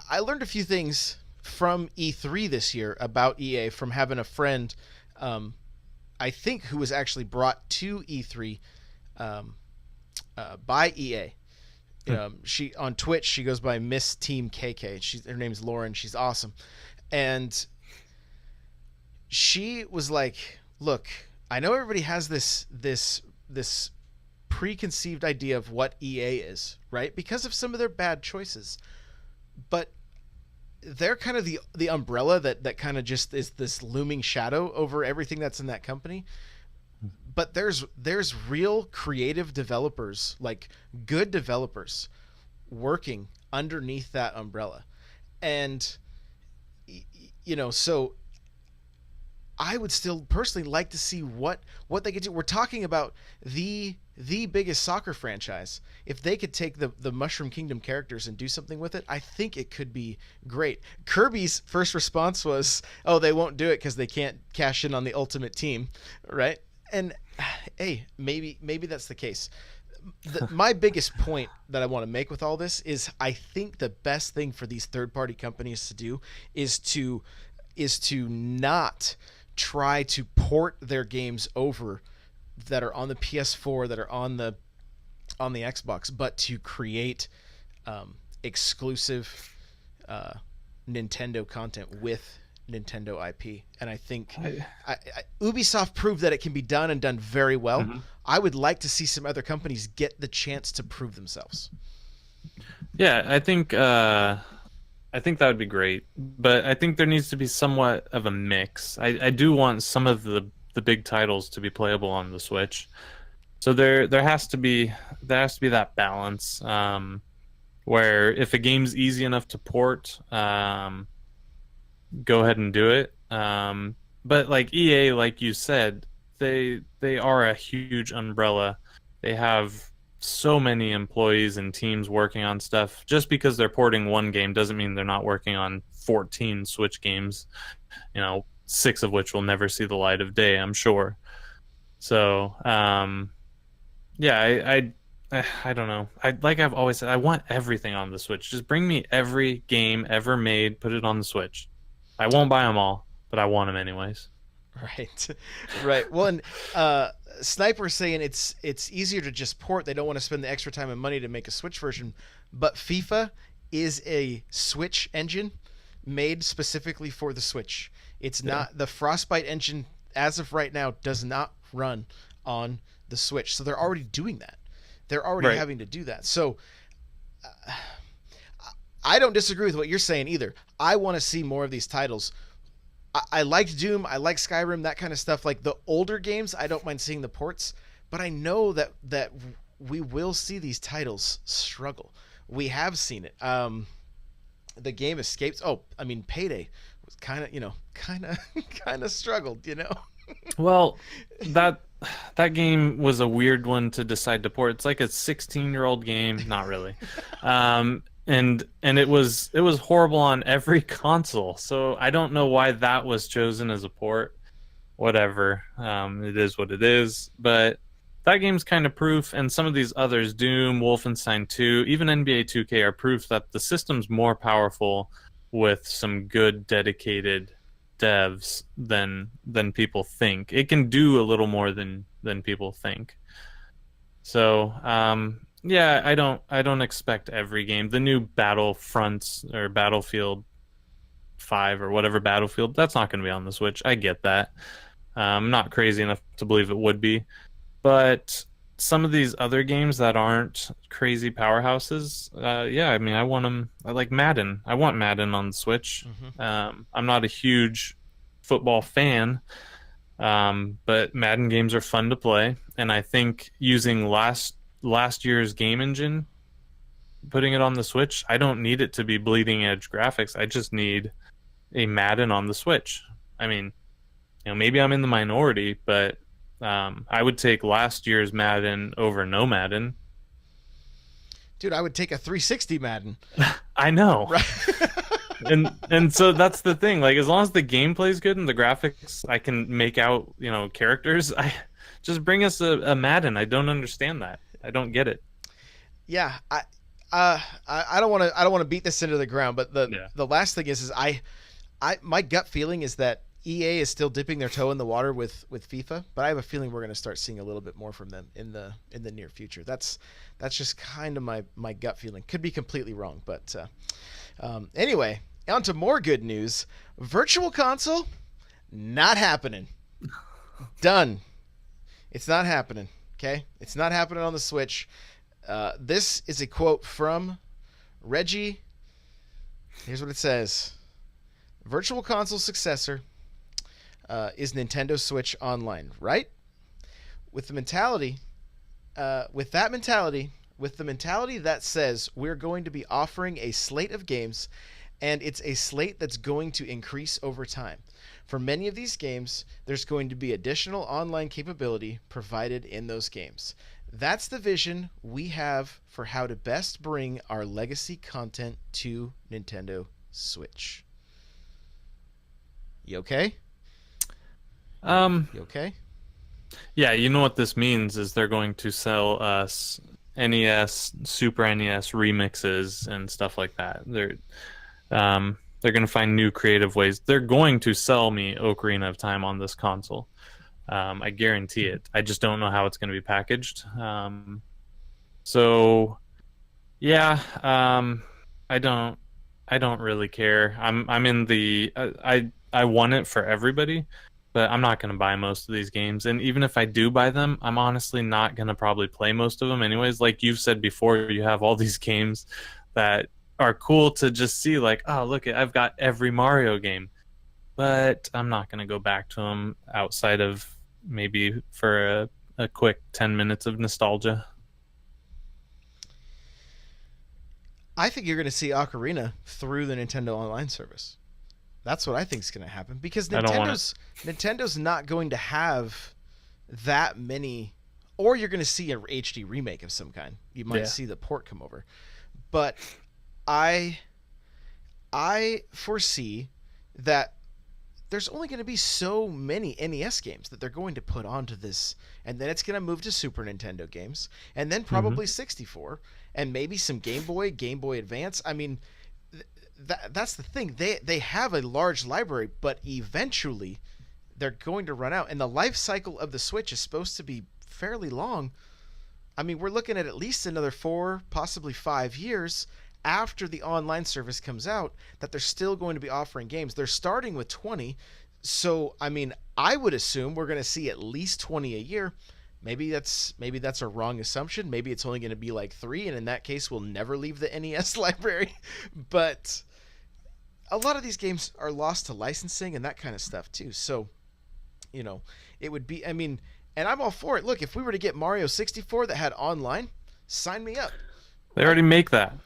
Speaker 1: I learned a few things from E3 this year about EA from having a friend, um, I think, who was actually brought to E3 um, by EA. She on Twitch, she goes by Miss Team KK. Her name's Lauren. She's awesome, and she was like, "Look, I know everybody has this preconceived idea of what EA is, right? Because of some of their bad choices, but they're kind of the umbrella that kind of just is this looming shadow over everything that's in that company. But there's real creative developers, like good developers, working underneath that umbrella, and so I would still personally like to see what they could do. We're talking about the biggest soccer franchise. If they could take the Mushroom Kingdom characters and do something with it, I think it could be great. Kirby's first response was, "Oh, they won't do it because they can't cash in on the Ultimate Team," right? And hey, maybe that's the case. My biggest point that I want to make with all this is I think the best thing for these third-party companies to do is to not try to port their games over that are on the PS4, that are on the Xbox, but to create exclusive Nintendo content with Nintendo IP. And I think Ubisoft proved that it can be done, and done very well.
Speaker 2: Mhm.
Speaker 1: I would like to see some other companies get the chance to prove themselves.
Speaker 2: Yeah, I think that would be great, but I think there needs to be somewhat of a mix. I do want some of the big titles to be playable on the Switch, so there has to be that balance, where if a game's easy enough to port, go ahead and do it. But like EA, like you said, they are a huge umbrella. They have so many employees and teams working on stuff. Just because they're porting one game doesn't mean they're not working on 14 Switch games, 6 of which will never see the light of day, I'm sure. So, yeah, I don't know. Like I've always said, I want everything on the Switch. Just bring me every game ever made, put it on the Switch. I won't buy them all, but I want them anyways.
Speaker 1: Right, right. Well, and Sniper's saying it's easier to just port. They don't want to spend the extra time and money to make a Switch version. But FIFA is a Switch engine made specifically for the Switch. It's
Speaker 2: Yeah.
Speaker 1: not the Frostbite engine, as of right now, does not run on the Switch. So they're already doing that. They're already
Speaker 2: Right.
Speaker 1: having to do that. So I don't disagree with what you're saying either. I want to see more of these titles. I liked Doom, I like Skyrim, that kind of stuff. Like the older games, I don't mind seeing the ports, but I know that we will see these titles struggle. We have seen it. The game escapes. Oh, I mean, Payday was kind of struggled.
Speaker 2: Well, that that game was a weird one to decide to port. It's like a 16-year-old game, not really. And it was horrible on every console. So I don't know why that was chosen as a port. Whatever. It is what it is. But that game's kind of proof, and some of these others, Doom, Wolfenstein 2, even NBA 2K, are proof that the system's more powerful with some good dedicated devs than people think. It can do a little more than people think. So, yeah, I don't expect every game. The new Battlefronts or Battlefield 5 or whatever Battlefield, that's not going to be on the Switch. I get that. I'm not crazy enough to believe it would be, but some of these other games that aren't crazy powerhouses, yeah, I mean, I want them. I like Madden. I want Madden on the Switch.
Speaker 1: Mm-hmm.
Speaker 2: I'm not a huge football fan, but Madden games are fun to play, and I think using last year's game engine, putting it on the Switch, I don't need it to be bleeding edge graphics. I just need a Madden on the Switch. I mean, maybe I'm in the minority, but I would take last year's Madden over no Madden.
Speaker 1: Dude, I would take a 360 Madden.
Speaker 2: I know.
Speaker 1: Right.
Speaker 2: And so that's the thing. Like, as long as the gameplay's good and the graphics, I can make out, characters. I just bring us a Madden. I don't understand that. I don't get it.
Speaker 1: Yeah, I don't want to beat this into the ground, but the last thing is my gut feeling is that EA is still dipping their toe in the water with FIFA, but I have a feeling we're going to start seeing a little bit more from them in the near future. That's just kind of my gut feeling. Could be completely wrong, but anyway, on to more good news. Virtual Console, not happening. Done. It's not happening. Okay, it's not happening on the Switch. This is a quote from Reggie. Here's what it says: Virtual Console successor is Nintendo Switch Online, right? With the mentality that says we're going to be offering a slate of games, and it's a slate that's going to increase over time. For many of these games, there's going to be additional online capability provided in those games. That's the vision we have for how to best bring our legacy content to Nintendo Switch. You okay? You okay?
Speaker 2: Yeah, you know what this means is they're going to sell us NES, Super NES remixes and stuff like that. They're going to find new creative ways. They're going to sell me Ocarina of Time on this console. I guarantee it. I just don't know how it's going to be packaged. So yeah, I don't really care. I'm in the I want it for everybody, but I'm not going to buy most of these games. And even if I do buy them, I'm honestly not going to probably play most of them anyways. Like you've said before, you have all these games that are cool to just see, like, oh, look, I've got every Mario game. But I'm not going to go back to them outside of maybe for a quick 10 minutes of nostalgia.
Speaker 1: I think you're going to see Ocarina through the Nintendo Online service. That's what I think is going to happen, because Nintendo's not going to have that many, or you're going to see a HD remake of some kind. You might see the port come over. But I foresee that there's only going to be so many NES games that they're going to put onto this, and then it's going to move to Super Nintendo games, and then probably 64, and maybe some Game Boy Advance. I mean, that's the thing. They have a large library, but eventually they're going to run out, and the life cycle of the Switch is supposed to be fairly long. I mean, we're looking at least another 4, possibly 5 years after the online service comes out that they're still going to be offering games. They're starting with 20. So, I mean, I would assume we're going to see at least 20 a year. Maybe that's a wrong assumption. Maybe it's only going to be like 3, and in that case we'll never leave the NES library. But a lot of these games are lost to licensing and that kind of stuff too. So, it would be, I mean, and I'm all for it. Look, if we were to get Mario 64 that had online, sign me up.
Speaker 2: They already make that.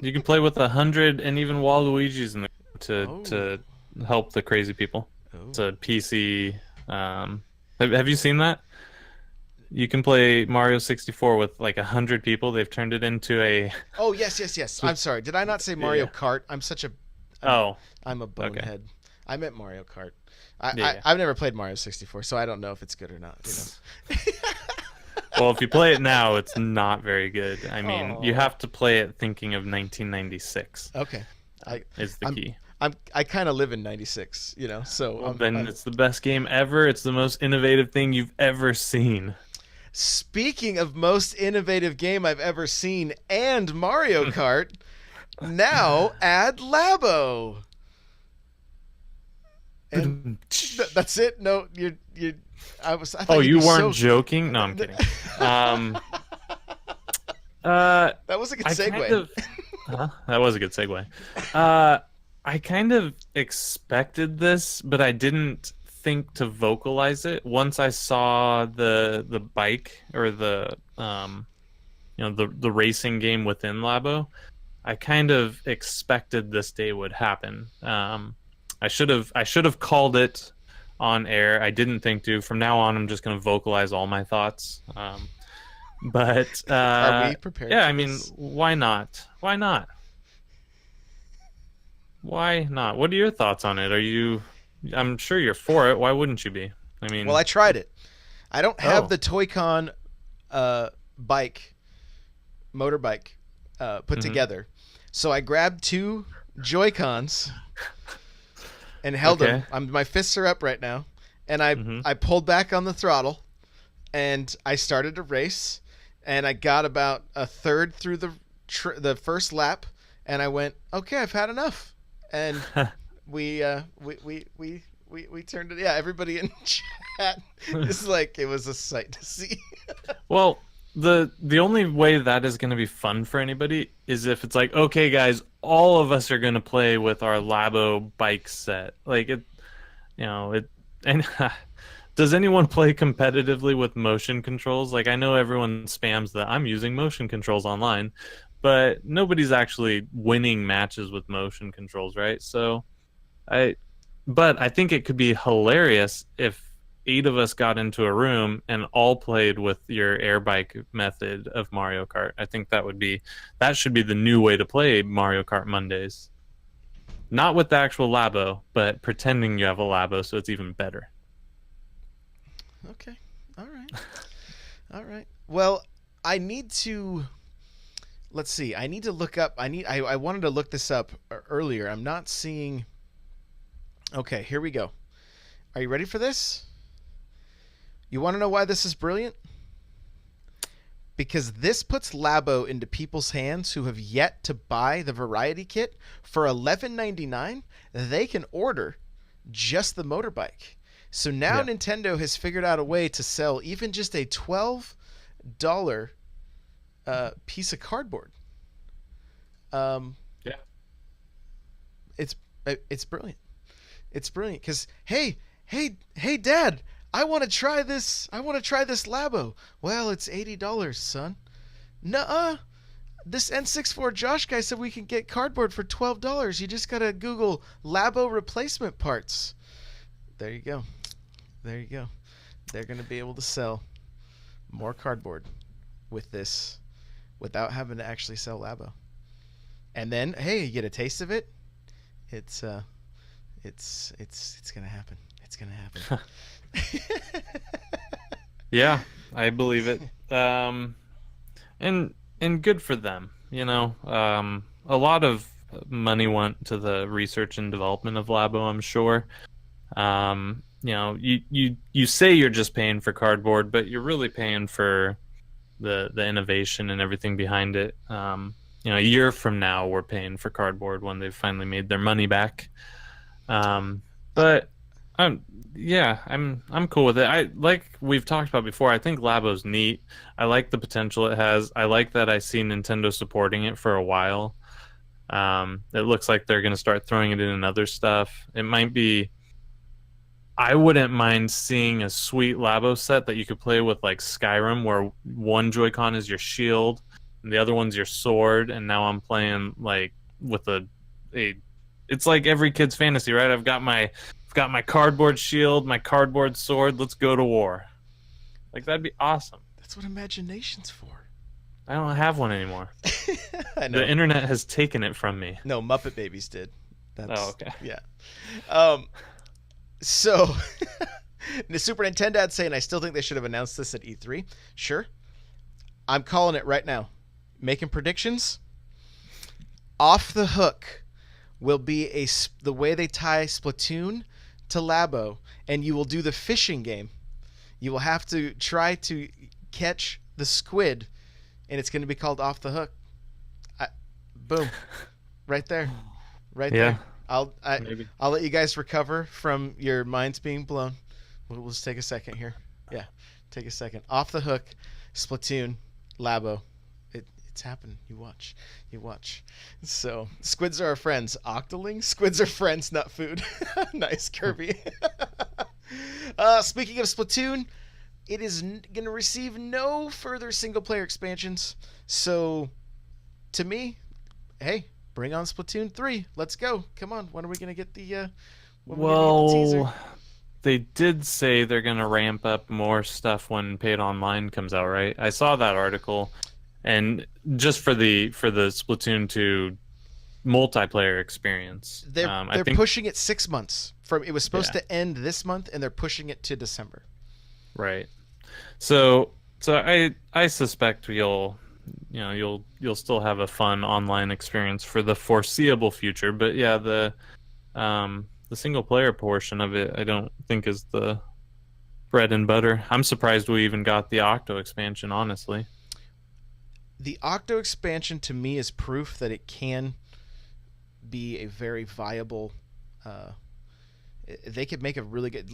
Speaker 2: You can play with 100 and even Waluigi's in there to help the crazy people. It's a PC. Have you seen that? You can play Mario 64 with like 100 people. They've turned it into a.
Speaker 1: Oh yes. I'm sorry. Did I not say Mario Kart? I'm such a. I'm a bonehead. Okay. I meant Mario Kart. I've never played Mario 64, so I don't know if it's good or not.
Speaker 2: Well, if you play it now, it's not very good. I mean, you have to play it thinking of 1996.
Speaker 1: Okay,
Speaker 2: is the key.
Speaker 1: I kind of live in '96, So
Speaker 2: well, then it's the best game ever. It's the most innovative thing you've ever seen.
Speaker 1: Speaking of most innovative game I've ever seen, and Mario Kart, now add Labo. And that's it. No, you. I thought
Speaker 2: Oh,
Speaker 1: you'd
Speaker 2: you
Speaker 1: be
Speaker 2: weren't
Speaker 1: so.
Speaker 2: joking? No, I'm kidding. Um, uh,
Speaker 1: That was a good
Speaker 2: I
Speaker 1: segue.
Speaker 2: kind of, that was a good segue. Uh, I kind of expected this, but I didn't think to vocalize it. Once I saw the bike or the racing game within Labo, I kind of expected this day would happen. I should have called it on air. I didn't think to. From now on, I'm just going to vocalize all my thoughts. But
Speaker 1: Are we prepared?
Speaker 2: yeah,
Speaker 1: for
Speaker 2: I mean,
Speaker 1: this?
Speaker 2: why not? Why not? Why not? What are your thoughts on it? Are you? I'm sure you're for it. Why wouldn't you be? I mean,
Speaker 1: Well, I tried it. I don't have
Speaker 2: Oh.
Speaker 1: the Toy-Con bike, motorbike, put
Speaker 2: Mhm.
Speaker 1: together. So I grabbed two Joy-Cons and held them.
Speaker 2: Okay.
Speaker 1: My fists are up right now, and I
Speaker 2: Mhm.
Speaker 1: I pulled back on the throttle, and I started to race, and I got about a third through the first lap, and I went, okay, I've had enough, and we turned it. Yeah, everybody in chat is like, it was a sight to see.
Speaker 2: Well, the only way that is going to be fun for anybody is if it's like, okay, guys, all of us are going to play with our Labo bike set. Like it, and does anyone play competitively with motion controls? Like I know everyone spams that I'm using motion controls online, but nobody's actually winning matches with motion controls, right? I, but I think it could be hilarious if 8 of us got into a room and all played with your air bike method of Mario Kart. I think that should be the new way to play Mario Kart Mondays. Not with the actual Labo, but pretending you have a Labo so it's even better.
Speaker 1: Okay. All right. All right. Well, I need to. Let's see. I need to look up. I wanted to look this up earlier. I'm not seeing. Okay, here we go. Are you ready for this? You want to know why this is brilliant? Because this puts Labo into people's hands who have yet to buy the variety kit. For $11.99, they can order just the motorbike. So now
Speaker 2: Yeah.
Speaker 1: Nintendo has figured out a way to sell even just a $12 piece of cardboard.
Speaker 2: Yeah.
Speaker 1: It's brilliant. It's brilliant because hey, Dad, I want to try this. I want to try this Labo. Well, it's $80, son. Nuh-uh. This N64 Josh guy said we can get cardboard for $12. You just gotta Google Labo replacement parts. There you go. There you go. They're gonna be able to sell more cardboard with this without having to actually sell Labo. And then, hey, you get a taste of it. It's gonna happen. It's gonna happen.
Speaker 2: Yeah, I believe it. And good for them. A lot of money went to the research and development of Labo, I'm sure. You say you're just paying for cardboard, but you're really paying for the innovation and everything behind it. A year from now, we're paying for cardboard when they've finally made their money back. But I'm cool with it. I like we've talked about before. I think Labo's neat. I like the potential it has. I like that I see Nintendo supporting it for a while. It looks like they're going to start throwing it in other stuff. It might be. I wouldn't mind seeing a sweet Labo set that you could play with like Skyrim, where one Joy-Con is your shield and the other one's your sword. And now I'm playing like with a. It's like every kid's fantasy, right? I've got my cardboard shield, my cardboard sword. Let's go to war. Like that'd be awesome.
Speaker 1: That's what imagination's for.
Speaker 2: I don't have one anymore.
Speaker 1: I know.
Speaker 2: The internet has taken it from me.
Speaker 1: No, Muppet Babies did.
Speaker 2: Oh, okay.
Speaker 1: Yeah. So, the Super Nintendo saying, I still think they should have announced this at E3. Sure. I'm calling it right now. Making predictions. Off the Hook will be the way they tie Splatoon to Labo, and you will do the fishing game. You will have to try to catch the squid, and it's going to be called Off the Hook. Boom. Right there. Right
Speaker 2: Yeah.
Speaker 1: there.
Speaker 2: Maybe.
Speaker 1: I'll let you guys recover from your minds being blown. We'll just take a second here. Yeah, take a second. Off the hook, Splatoon, Labo. It's happened. You watch. So squids are our friends. Octoling? Squids are friends, not food. Nice, Kirby. Speaking of Splatoon, it is going to receive no further single-player expansions. So, to me, hey, bring on Splatoon 3. Let's go. Come on. When are we going to get the?
Speaker 2: Well, they did say they're going to ramp up more stuff when Paid Online comes out, right? I saw that article, and just for the Splatoon 2 multiplayer experience,
Speaker 1: They're
Speaker 2: I think
Speaker 1: pushing it 6 months. It was supposed to end this month, and they're pushing it to December.
Speaker 2: right. So I suspect you'll still have a fun online experience for the foreseeable future. But yeah, the single player portion of it, I don't think is the bread and butter. I'm surprised we even got the Octo expansion, honestly.
Speaker 1: The Octo expansion to me is proof that it can be a very viable. They could make a really good.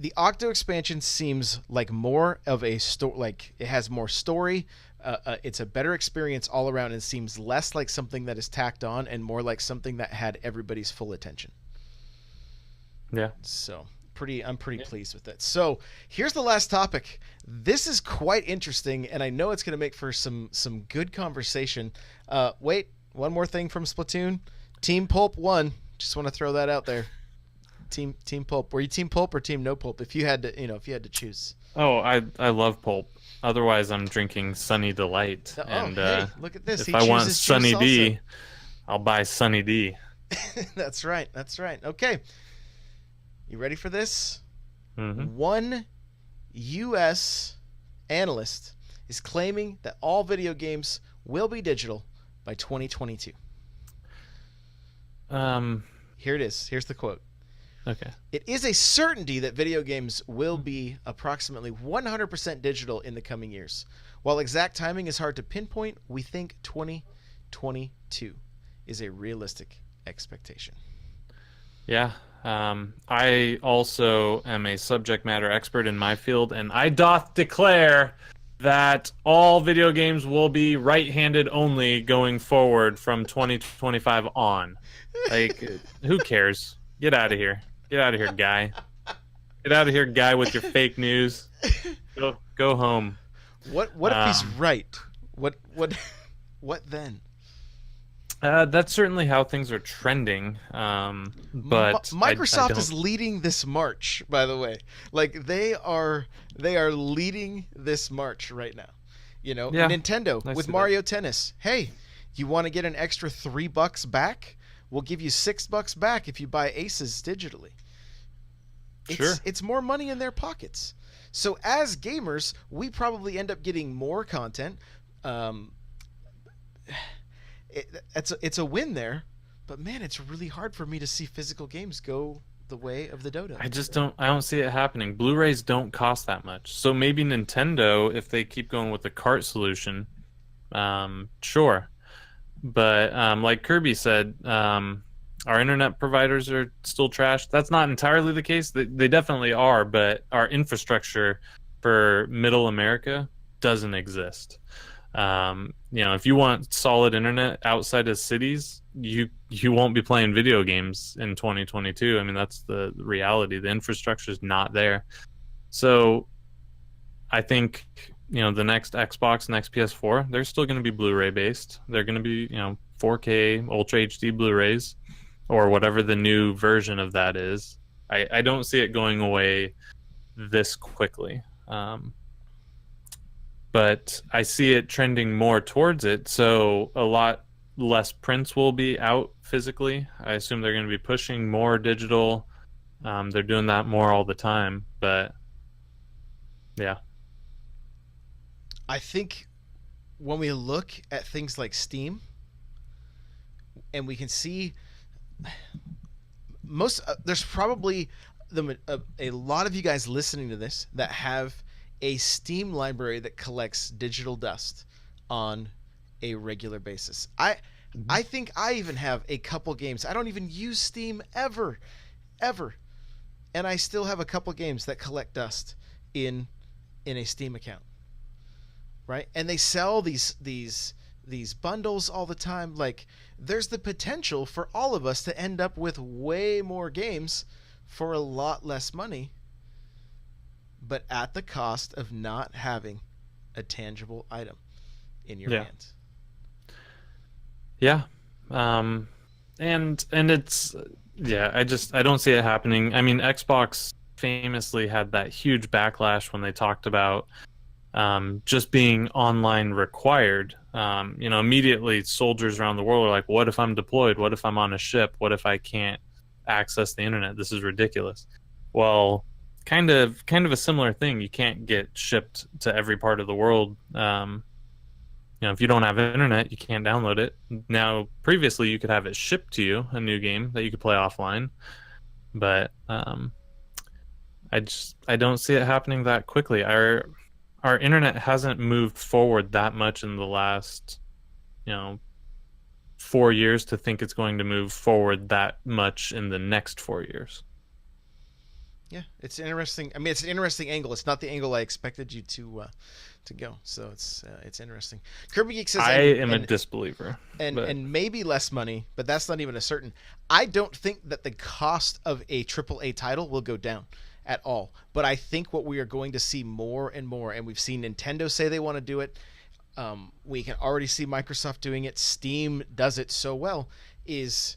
Speaker 1: The Octo expansion seems like more of a story. Like it has more story. It's a better experience all around, and seems less like something that is tacked on, and more like something that had everybody's full attention.
Speaker 2: Yeah.
Speaker 1: So I'm pretty pleased with it. So here's the last topic. This is quite interesting, and I know it's going to make for some good conversation. Wait, one more thing from Splatoon. Team Pulp won. Just want to throw that out there. Team Pulp. Were you Team Pulp or Team No Pulp? If you had to choose.
Speaker 2: Oh, I love Pulp. Otherwise, I'm drinking Sunny Delight.
Speaker 1: Hey, look at this.
Speaker 2: If I want Sunny D, I'll buy Sunny D.
Speaker 1: That's right. Okay. You ready for this?
Speaker 2: Mm-hmm.
Speaker 1: One U.S. analyst is claiming that all video games will be digital by 2022. Here it is. Here's the quote.
Speaker 2: Okay.
Speaker 1: It is a certainty that video games will be approximately 100% digital in the coming years. While exact timing is hard to pinpoint, we think 2022 is a realistic expectation.
Speaker 2: Yeah. I also am a subject matter expert in my field, and I doth declare that all video games will be right-handed only going forward from 2025 on. Like, who cares? Get out of here. Get out of here, guy. Get out of here, guy, with your fake news. Go home.
Speaker 1: What if he's right? What then?
Speaker 2: That's certainly how things are trending. But
Speaker 1: Microsoft
Speaker 2: I don't...
Speaker 1: is leading this march, by the way. Like they are leading this march right now. You know,
Speaker 2: Yeah,
Speaker 1: Nintendo
Speaker 2: I
Speaker 1: with
Speaker 2: see
Speaker 1: Mario Tennis. Hey, you want to get an extra $3 back? We'll give you $6 back if you buy Aces digitally. It's more money in their pockets. So as gamers, we probably end up getting more content. It's a win there, but man, it's really hard for me to see physical games go the way of the dodo.
Speaker 2: I don't see it happening. Blu-rays don't cost that much. So maybe Nintendo, if they keep going with the cart solution, sure. But like Kirby said, our internet providers are still trashed. That's not entirely the case. They definitely are, but our infrastructure for middle America doesn't exist. If you want solid internet outside of cities, you won't be playing video games in 2022. I mean, that's the reality. The infrastructure is not there. So I think, the next Xbox, next PS4, they're still going to be Blu-ray based. They're going to be, 4K Ultra HD Blu-rays or whatever the new version of that is. I don't see it going away this quickly. But I see it trending more towards it, so a lot less prints will be out physically. I assume they're going to be pushing more digital. They're doing that more all the time, but yeah.
Speaker 1: I think when we look at things like Steam, and we can see there's probably a lot of you guys listening to this that have a Steam library that collects digital dust on a regular basis. I think I even have a couple games. I don't even use Steam ever, ever, and I still have a couple games that collect dust in a Steam account, right? And they sell these bundles all the time. Like, there's the potential for all of us to end up with way more games for a lot less money, but at the cost of not having a tangible item in your hands.
Speaker 2: Yeah. And it's I don't see it happening. I mean, Xbox famously had that huge backlash when they talked about just being online required. Immediately soldiers around the world are like, what if I'm deployed? What if I'm on a ship? What if I can't access the internet? This is ridiculous. Well, kind of a similar thing. You can't get shipped to every part of the world. If you don't have internet, you can't download it. Now, previously, you could have it shipped to you, a new game that you could play offline. But I don't see it happening that quickly. Our internet hasn't moved forward that much in the last, 4 years to think it's going to move forward that much in the next 4 years.
Speaker 1: Yeah, it's interesting. I mean, it's an interesting angle. It's not the angle I expected you to go. So it's interesting. Kirby Geek says
Speaker 2: I am a disbeliever.
Speaker 1: And maybe less money, but that's not even a certain. I don't think that the cost of a AAA title will go down at all. But I think what we are going to see more and more, and we've seen Nintendo say they want to do it. We can already see Microsoft doing it. Steam does it so well. Is,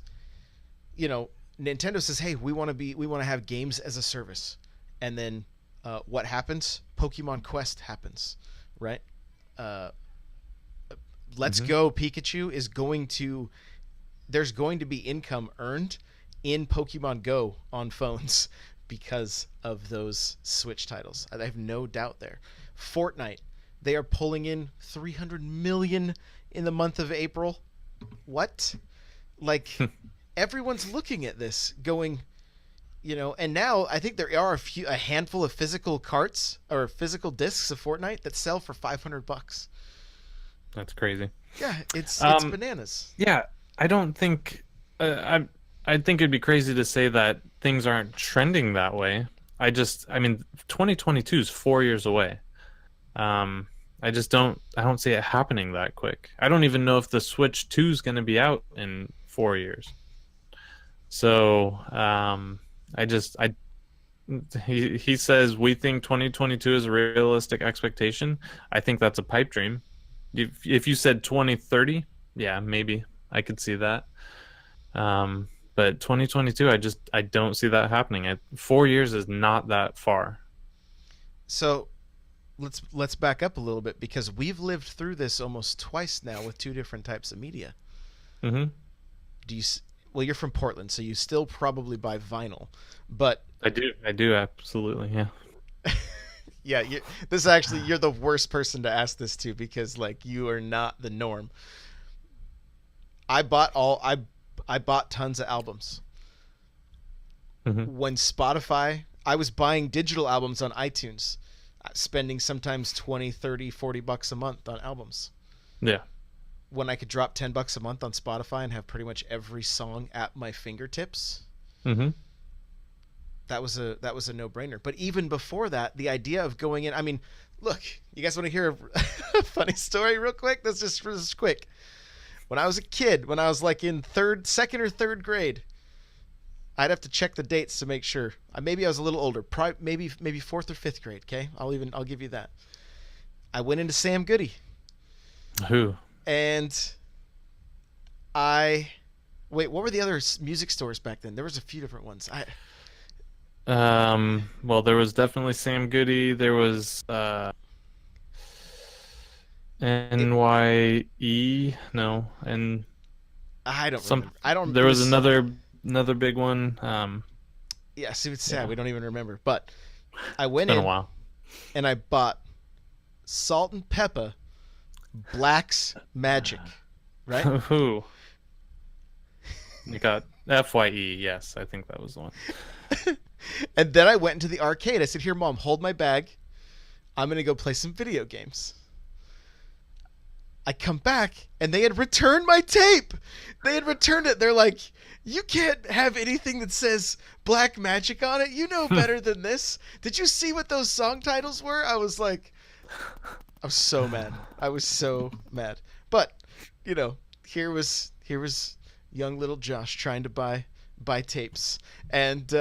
Speaker 1: Nintendo says, "Hey, we want to have games as a service," and then what happens? Pokemon Quest happens, right? Let's Go Pikachu is going to. There's going to be income earned in Pokemon Go on phones because of those Switch titles. I have no doubt there. Fortnite, they are pulling in $300 million in the month of April. What? Like. Everyone's looking at this going, and now I think there are a handful of physical carts or physical discs of Fortnite that sell for $500.
Speaker 2: That's crazy.
Speaker 1: Yeah, it's bananas.
Speaker 2: Yeah, I don't think I think it'd be crazy to say that things aren't trending that way. I mean 2022 is 4 years away. I don't see it happening that quick. I don't even know if the Switch 2 is going to be out in 4 years. So he says we think 2022 is a realistic expectation. I think that's a pipe dream. If you said 2030, yeah, maybe I could see that. But 2022, I don't see that happening. 4 years is not that far.
Speaker 1: So let's back up a little bit because we've lived through this almost twice now with two different types of media. Mm-hmm. Well, you're from Portland, so you still probably buy vinyl, but
Speaker 2: I do absolutely, yeah.
Speaker 1: Yeah, you're the worst person to ask this to because you are not the norm. I bought tons of albums. Mm-hmm. When Spotify, I was buying digital albums on iTunes, spending sometimes $20, $30, $40 a month on albums.
Speaker 2: Yeah.
Speaker 1: When I could drop $10 a month on Spotify and have pretty much every song at my fingertips, that was a no-brainer. But even before that, the idea of going in, I mean, look, you guys want to hear a funny story real quick? This is quick. When I was a kid, when I was in second or third grade, I'd have to check the dates to make sure. Maybe I was a little older, maybe fourth or fifth grade. Okay, I'll give you that. I went into Sam Goody.
Speaker 2: Who?
Speaker 1: And what were the other music stores back then? There was a few different ones.
Speaker 2: Well, there was definitely Sam Goody. There was NYE. No, and
Speaker 1: I don't remember. I don't.
Speaker 2: There was another big one.
Speaker 1: Yeah, see, it's sad. We don't even remember. But I went
Speaker 2: in
Speaker 1: a
Speaker 2: while,
Speaker 1: and I bought Salt and Pepper. Black's Magic, right?
Speaker 2: Who? You got FYE, yes, I think that was the one.
Speaker 1: And then I went into the arcade. I said, "Here, Mom, hold my bag. I'm gonna go play some video games." I come back and they had returned my tape. They had returned it. They're like, you can't have anything that says Black Magic on it. You know better than this. Did you see what those song titles were? I was like, I was so mad. I was so mad. But, you know, here was young little Josh trying to buy tapes. And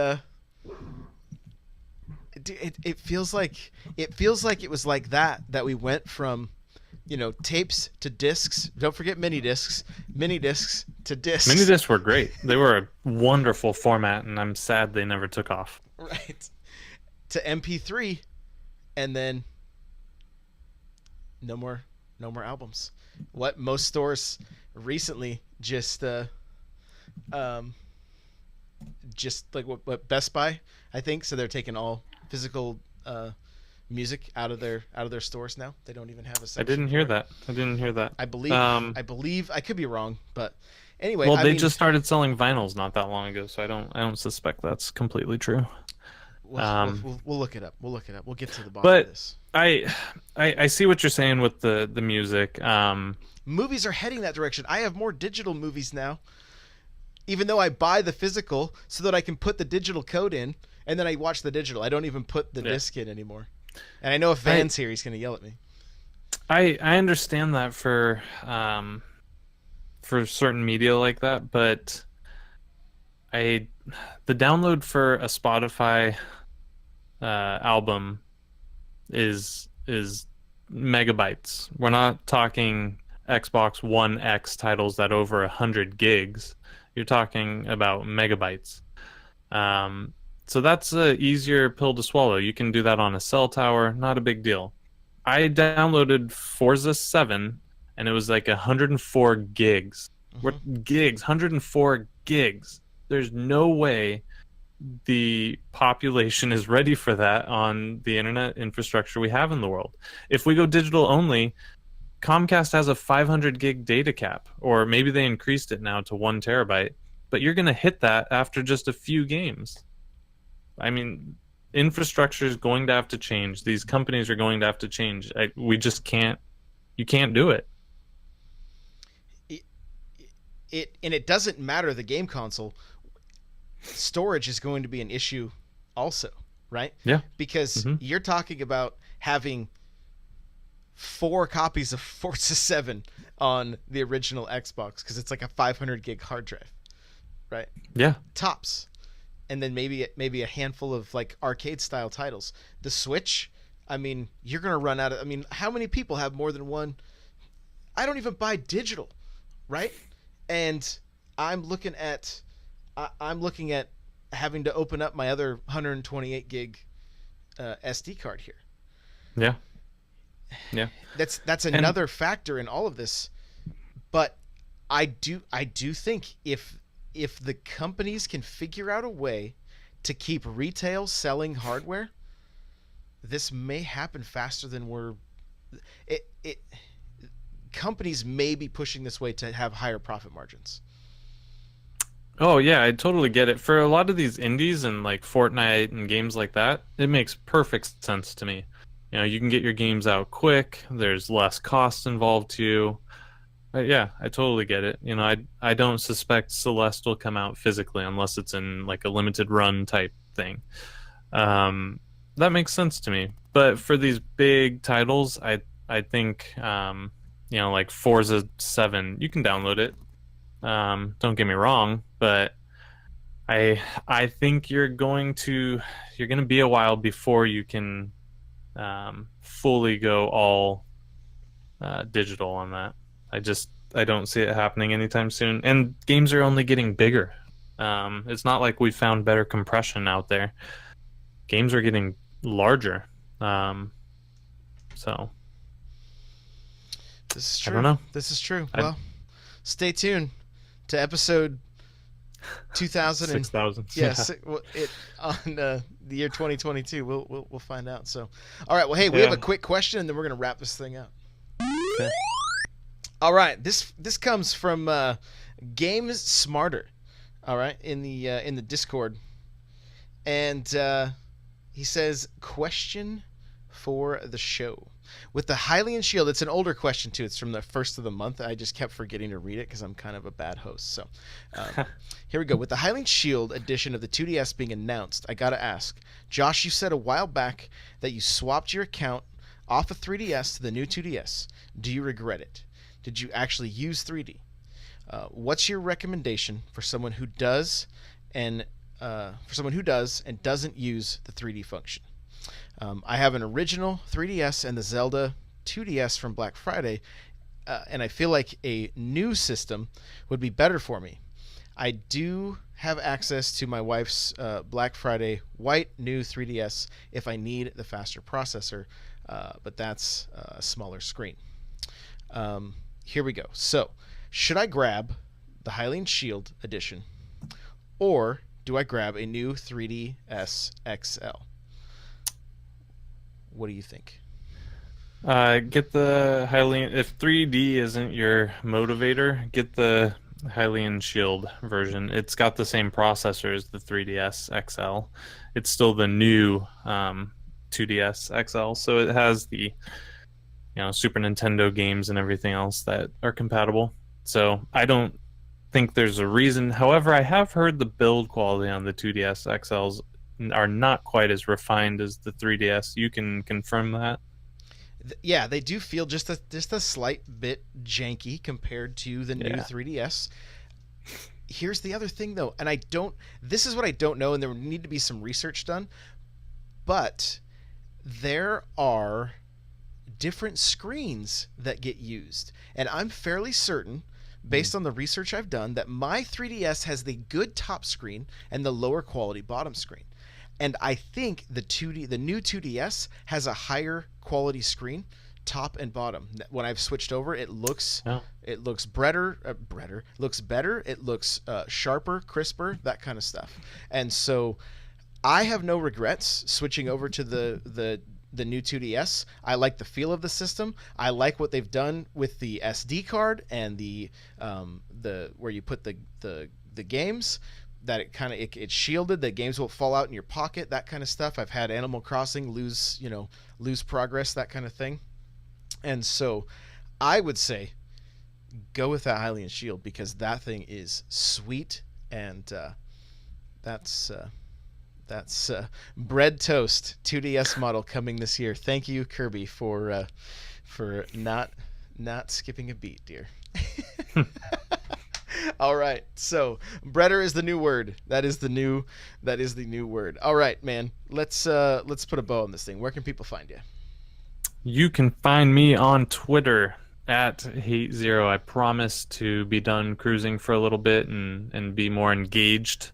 Speaker 1: it feels like it was like that we went from, you know, tapes to discs. Don't forget mini discs to discs.
Speaker 2: Mini discs were great. They were a wonderful format, and I'm sad they never took off.
Speaker 1: Right. To MP3, and then no more albums. What most stores recently just like what Best Buy, I think, so they're taking all physical music out of their stores now. They don't even have a section.
Speaker 2: I didn't hear that.
Speaker 1: I believe I could be wrong, but anyway.
Speaker 2: Well,
Speaker 1: I
Speaker 2: they
Speaker 1: mean,
Speaker 2: just started selling vinyls not that long ago, so I don't suspect that's completely true.
Speaker 1: We'll look it up. We'll get to the bottom of this.
Speaker 2: I see what you're saying with the music.
Speaker 1: Movies are heading that direction. I have more digital movies now, even though I buy the physical so that I can put the digital code in, and then I watch the digital. I don't even put the disc in anymore. And I know if Van's here, he's going to yell at me.
Speaker 2: I understand that for certain media like that, but the download for a Spotify album is megabytes. We're not talking Xbox One X titles that over 100 gigs. You're talking about megabytes. So that's a easier pill to swallow. You can do that on a cell tower, not a big deal. I downloaded Forza 7, and it was like 104 gigs. What gigs? 104 gigs. There's no way the population is ready for that on the internet infrastructure we have in the world. If we go digital only, Comcast has a 500 gig data cap, or maybe they increased it now to 1 terabyte, but you're going to hit that after just a few games. I mean, infrastructure is going to have to change. These companies are going to have to change. We just can't. You can't do it.
Speaker 1: It doesn't matter the game console. Storage is going to be an issue also, right?
Speaker 2: Yeah.
Speaker 1: Because you're talking about having 4 copies of Forza 7 on the original Xbox because it's like a 500 gig hard drive, right?
Speaker 2: Yeah.
Speaker 1: Tops. And then maybe a handful of like arcade style titles. The Switch, I mean, you're going to run out of, I mean, how many people have more than one? I don't even buy digital, right? And I'm looking at having to open up my other 128 gig SD card here.
Speaker 2: Yeah. Yeah.
Speaker 1: That's another factor in all of this. But I do think if the companies can figure out a way to keep retail selling hardware, this may happen faster than companies may be pushing this way to have higher profit margins.
Speaker 2: Oh yeah, I totally get it. For a lot of these indies and like Fortnite and games like that, it makes perfect sense to me. You know, you can get your games out quick. There's less costs involved to you. But yeah, I totally get it. You know, I don't suspect Celeste will come out physically unless it's in like a limited run type thing. That makes sense to me. But for these big titles, I think you know, like Forza 7, you can download it. Don't get me wrong, but I think you're going to be a while before you can fully go all digital on that. I don't see it happening anytime soon. And games are only getting bigger. It's not like we found better compression out there. Games are getting larger. So
Speaker 1: this is true.
Speaker 2: I don't know.
Speaker 1: This is true. Well, stay tuned to episode 2000
Speaker 2: 6,000.
Speaker 1: Yes, on the year 2022. We'll find out. So, all right. Well, hey, we have a quick question, and then we're gonna wrap this thing up.
Speaker 2: Okay.
Speaker 1: All right. This comes from Games Smarter. All right, in the Discord, and he says, question for the show. With the Hylian shield, it's an older question too. It's from the first of the month. I just kept forgetting to read it because I'm kind of a bad host. So here we go. With the Hylian shield edition of the 2DS being announced, I gotta ask, Josh, you said a while back that you swapped your account off of 3DS to the new 2DS. Do you regret it? Did you actually use 3D? What's your recommendation for someone who does and doesn't use the 3D function? I have an original 3DS and the Zelda 2DS from Black Friday, and I feel like a new system would be better for me. I do have access to my wife's Black Friday white new 3DS if I need the faster processor, but that's a smaller screen. Here we go. So, should I grab the Hylian Shield edition, or do I grab a new 3DS XL? What do you think?
Speaker 2: Get the Hylian. If 3D isn't your motivator, get the Hylian Shield version. It's got the same processor as the 3DS XL. It's still the new 2DS XL, so it has the Super Nintendo games and everything else that are compatible. So I don't think there's a reason. However, I have heard the build quality on the 2DS XLs are not quite as refined as the 3DS. You can confirm that?
Speaker 1: Yeah, they do feel just a slight bit janky compared to the new 3DS. Here's the other thing though, and this is what I don't know, and there would need to be some research done, but there are different screens that get used, and I'm fairly certain, based on the research I've done, that my 3DS has the good top screen and the lower quality bottom screen. And I think the new 2DS has a higher quality screen, top and bottom. When I've switched over, it looks better. It looks sharper, crisper, that kind of stuff. And so I have no regrets switching over to the new 2DS. I like the feel of the system. I like what they've done with the SD card and the where you put the games. That it's shielded. The games won't fall out in your pocket. That kind of stuff. I've had Animal Crossing lose progress. That kind of thing. And so, I would say, go with that Hylian Shield because that thing is sweet, and that's bread toast 2DS model coming this year. Thank you, Kirby, for not skipping a beat, dear. All right, so breader is the new word. That is the new word. All right, man. Let's put a bow on this thing. Where can people find you?
Speaker 2: You can find me on Twitter at Hate Zero. I promise to be done cruising for a little bit and be more engaged.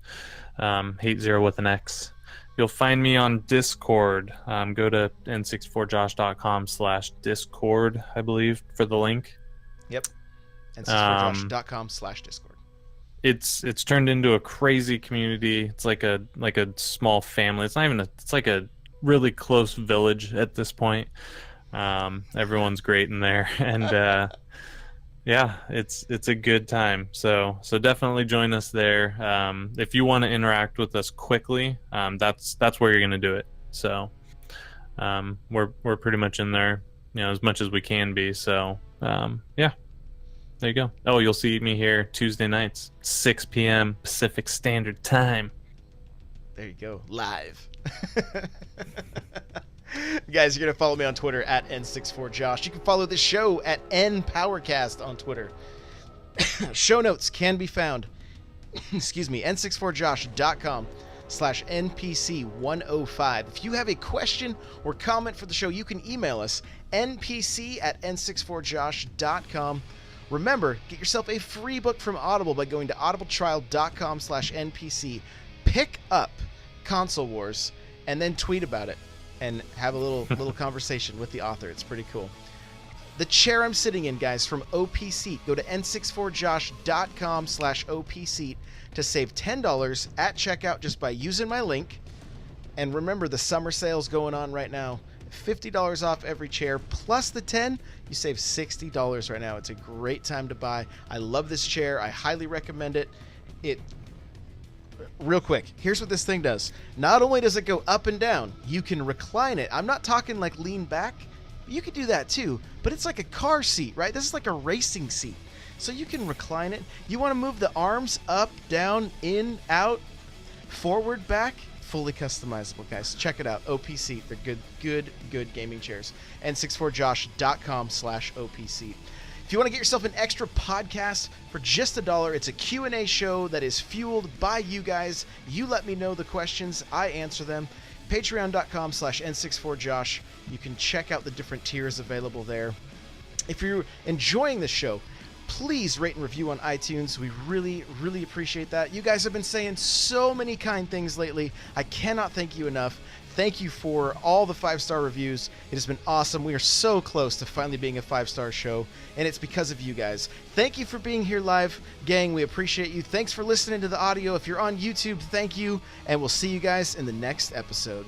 Speaker 2: Hate Zero with an X. You'll find me on Discord. Go to n64josh.com/discord, I believe, for the link.
Speaker 1: Yep. n64josh.com/discord.
Speaker 2: It's turned into a crazy community. It's like a small family. It's like a really close village at this point. Everyone's great in there, and yeah, it's a good time. So definitely join us there. If you want to interact with us quickly, that's where you're gonna do it. So we're pretty much in there, as much as we can be. So yeah. There you go. Oh, you'll see me here Tuesday nights, 6 p.m. Pacific Standard Time.
Speaker 1: There you go. Live. Guys, you're going to follow me on Twitter at N64Josh. You can follow the show at NPowercast on Twitter. Show notes can be found, n64josh.com/NPC105. If you have a question or comment for the show, you can email us, npc@n64josh.com. Remember, get yourself a free book from Audible by going to audibletrial.com/NPC. Pick up Console Wars and then tweet about it and have a little conversation with the author. It's pretty cool. The chair I'm sitting in, guys, from OP Seat. Go to n64josh.com/OP Seat to save $10 at checkout just by using my link. And remember, the summer sale's going on right now. $50 off every chair plus the 10, you save $60 right now. It's a great time to buy. I love this chair. I highly recommend it. real quick, here's what this thing does. Not only does it go up and down, you can recline it. I'm not talking like lean back. You could do that too, but it's like a car seat, right? This is like a racing seat. So you can recline it. You want to move the arms up, down, in, out, forward, back. Fully customizable, guys. Check it out. OPC. They're good gaming chairs. n64josh.com/OPC. If you want to get yourself an extra podcast for just $1, it's a Q&A show that is fueled by you guys. You let me know the questions. I answer them. Patreon.com/n64josh. You can check out the different tiers available there. If you're enjoying the show, please rate and review on iTunes. We really, really appreciate that. You guys have been saying so many kind things lately. I cannot thank you enough. Thank you for all the 5-star reviews. It has been awesome. We are so close to finally being a 5-star show, and it's because of you guys. Thank you for being here live, gang. We appreciate you. Thanks for listening to the audio. If you're on YouTube, thank you, and we'll see you guys in the next episode.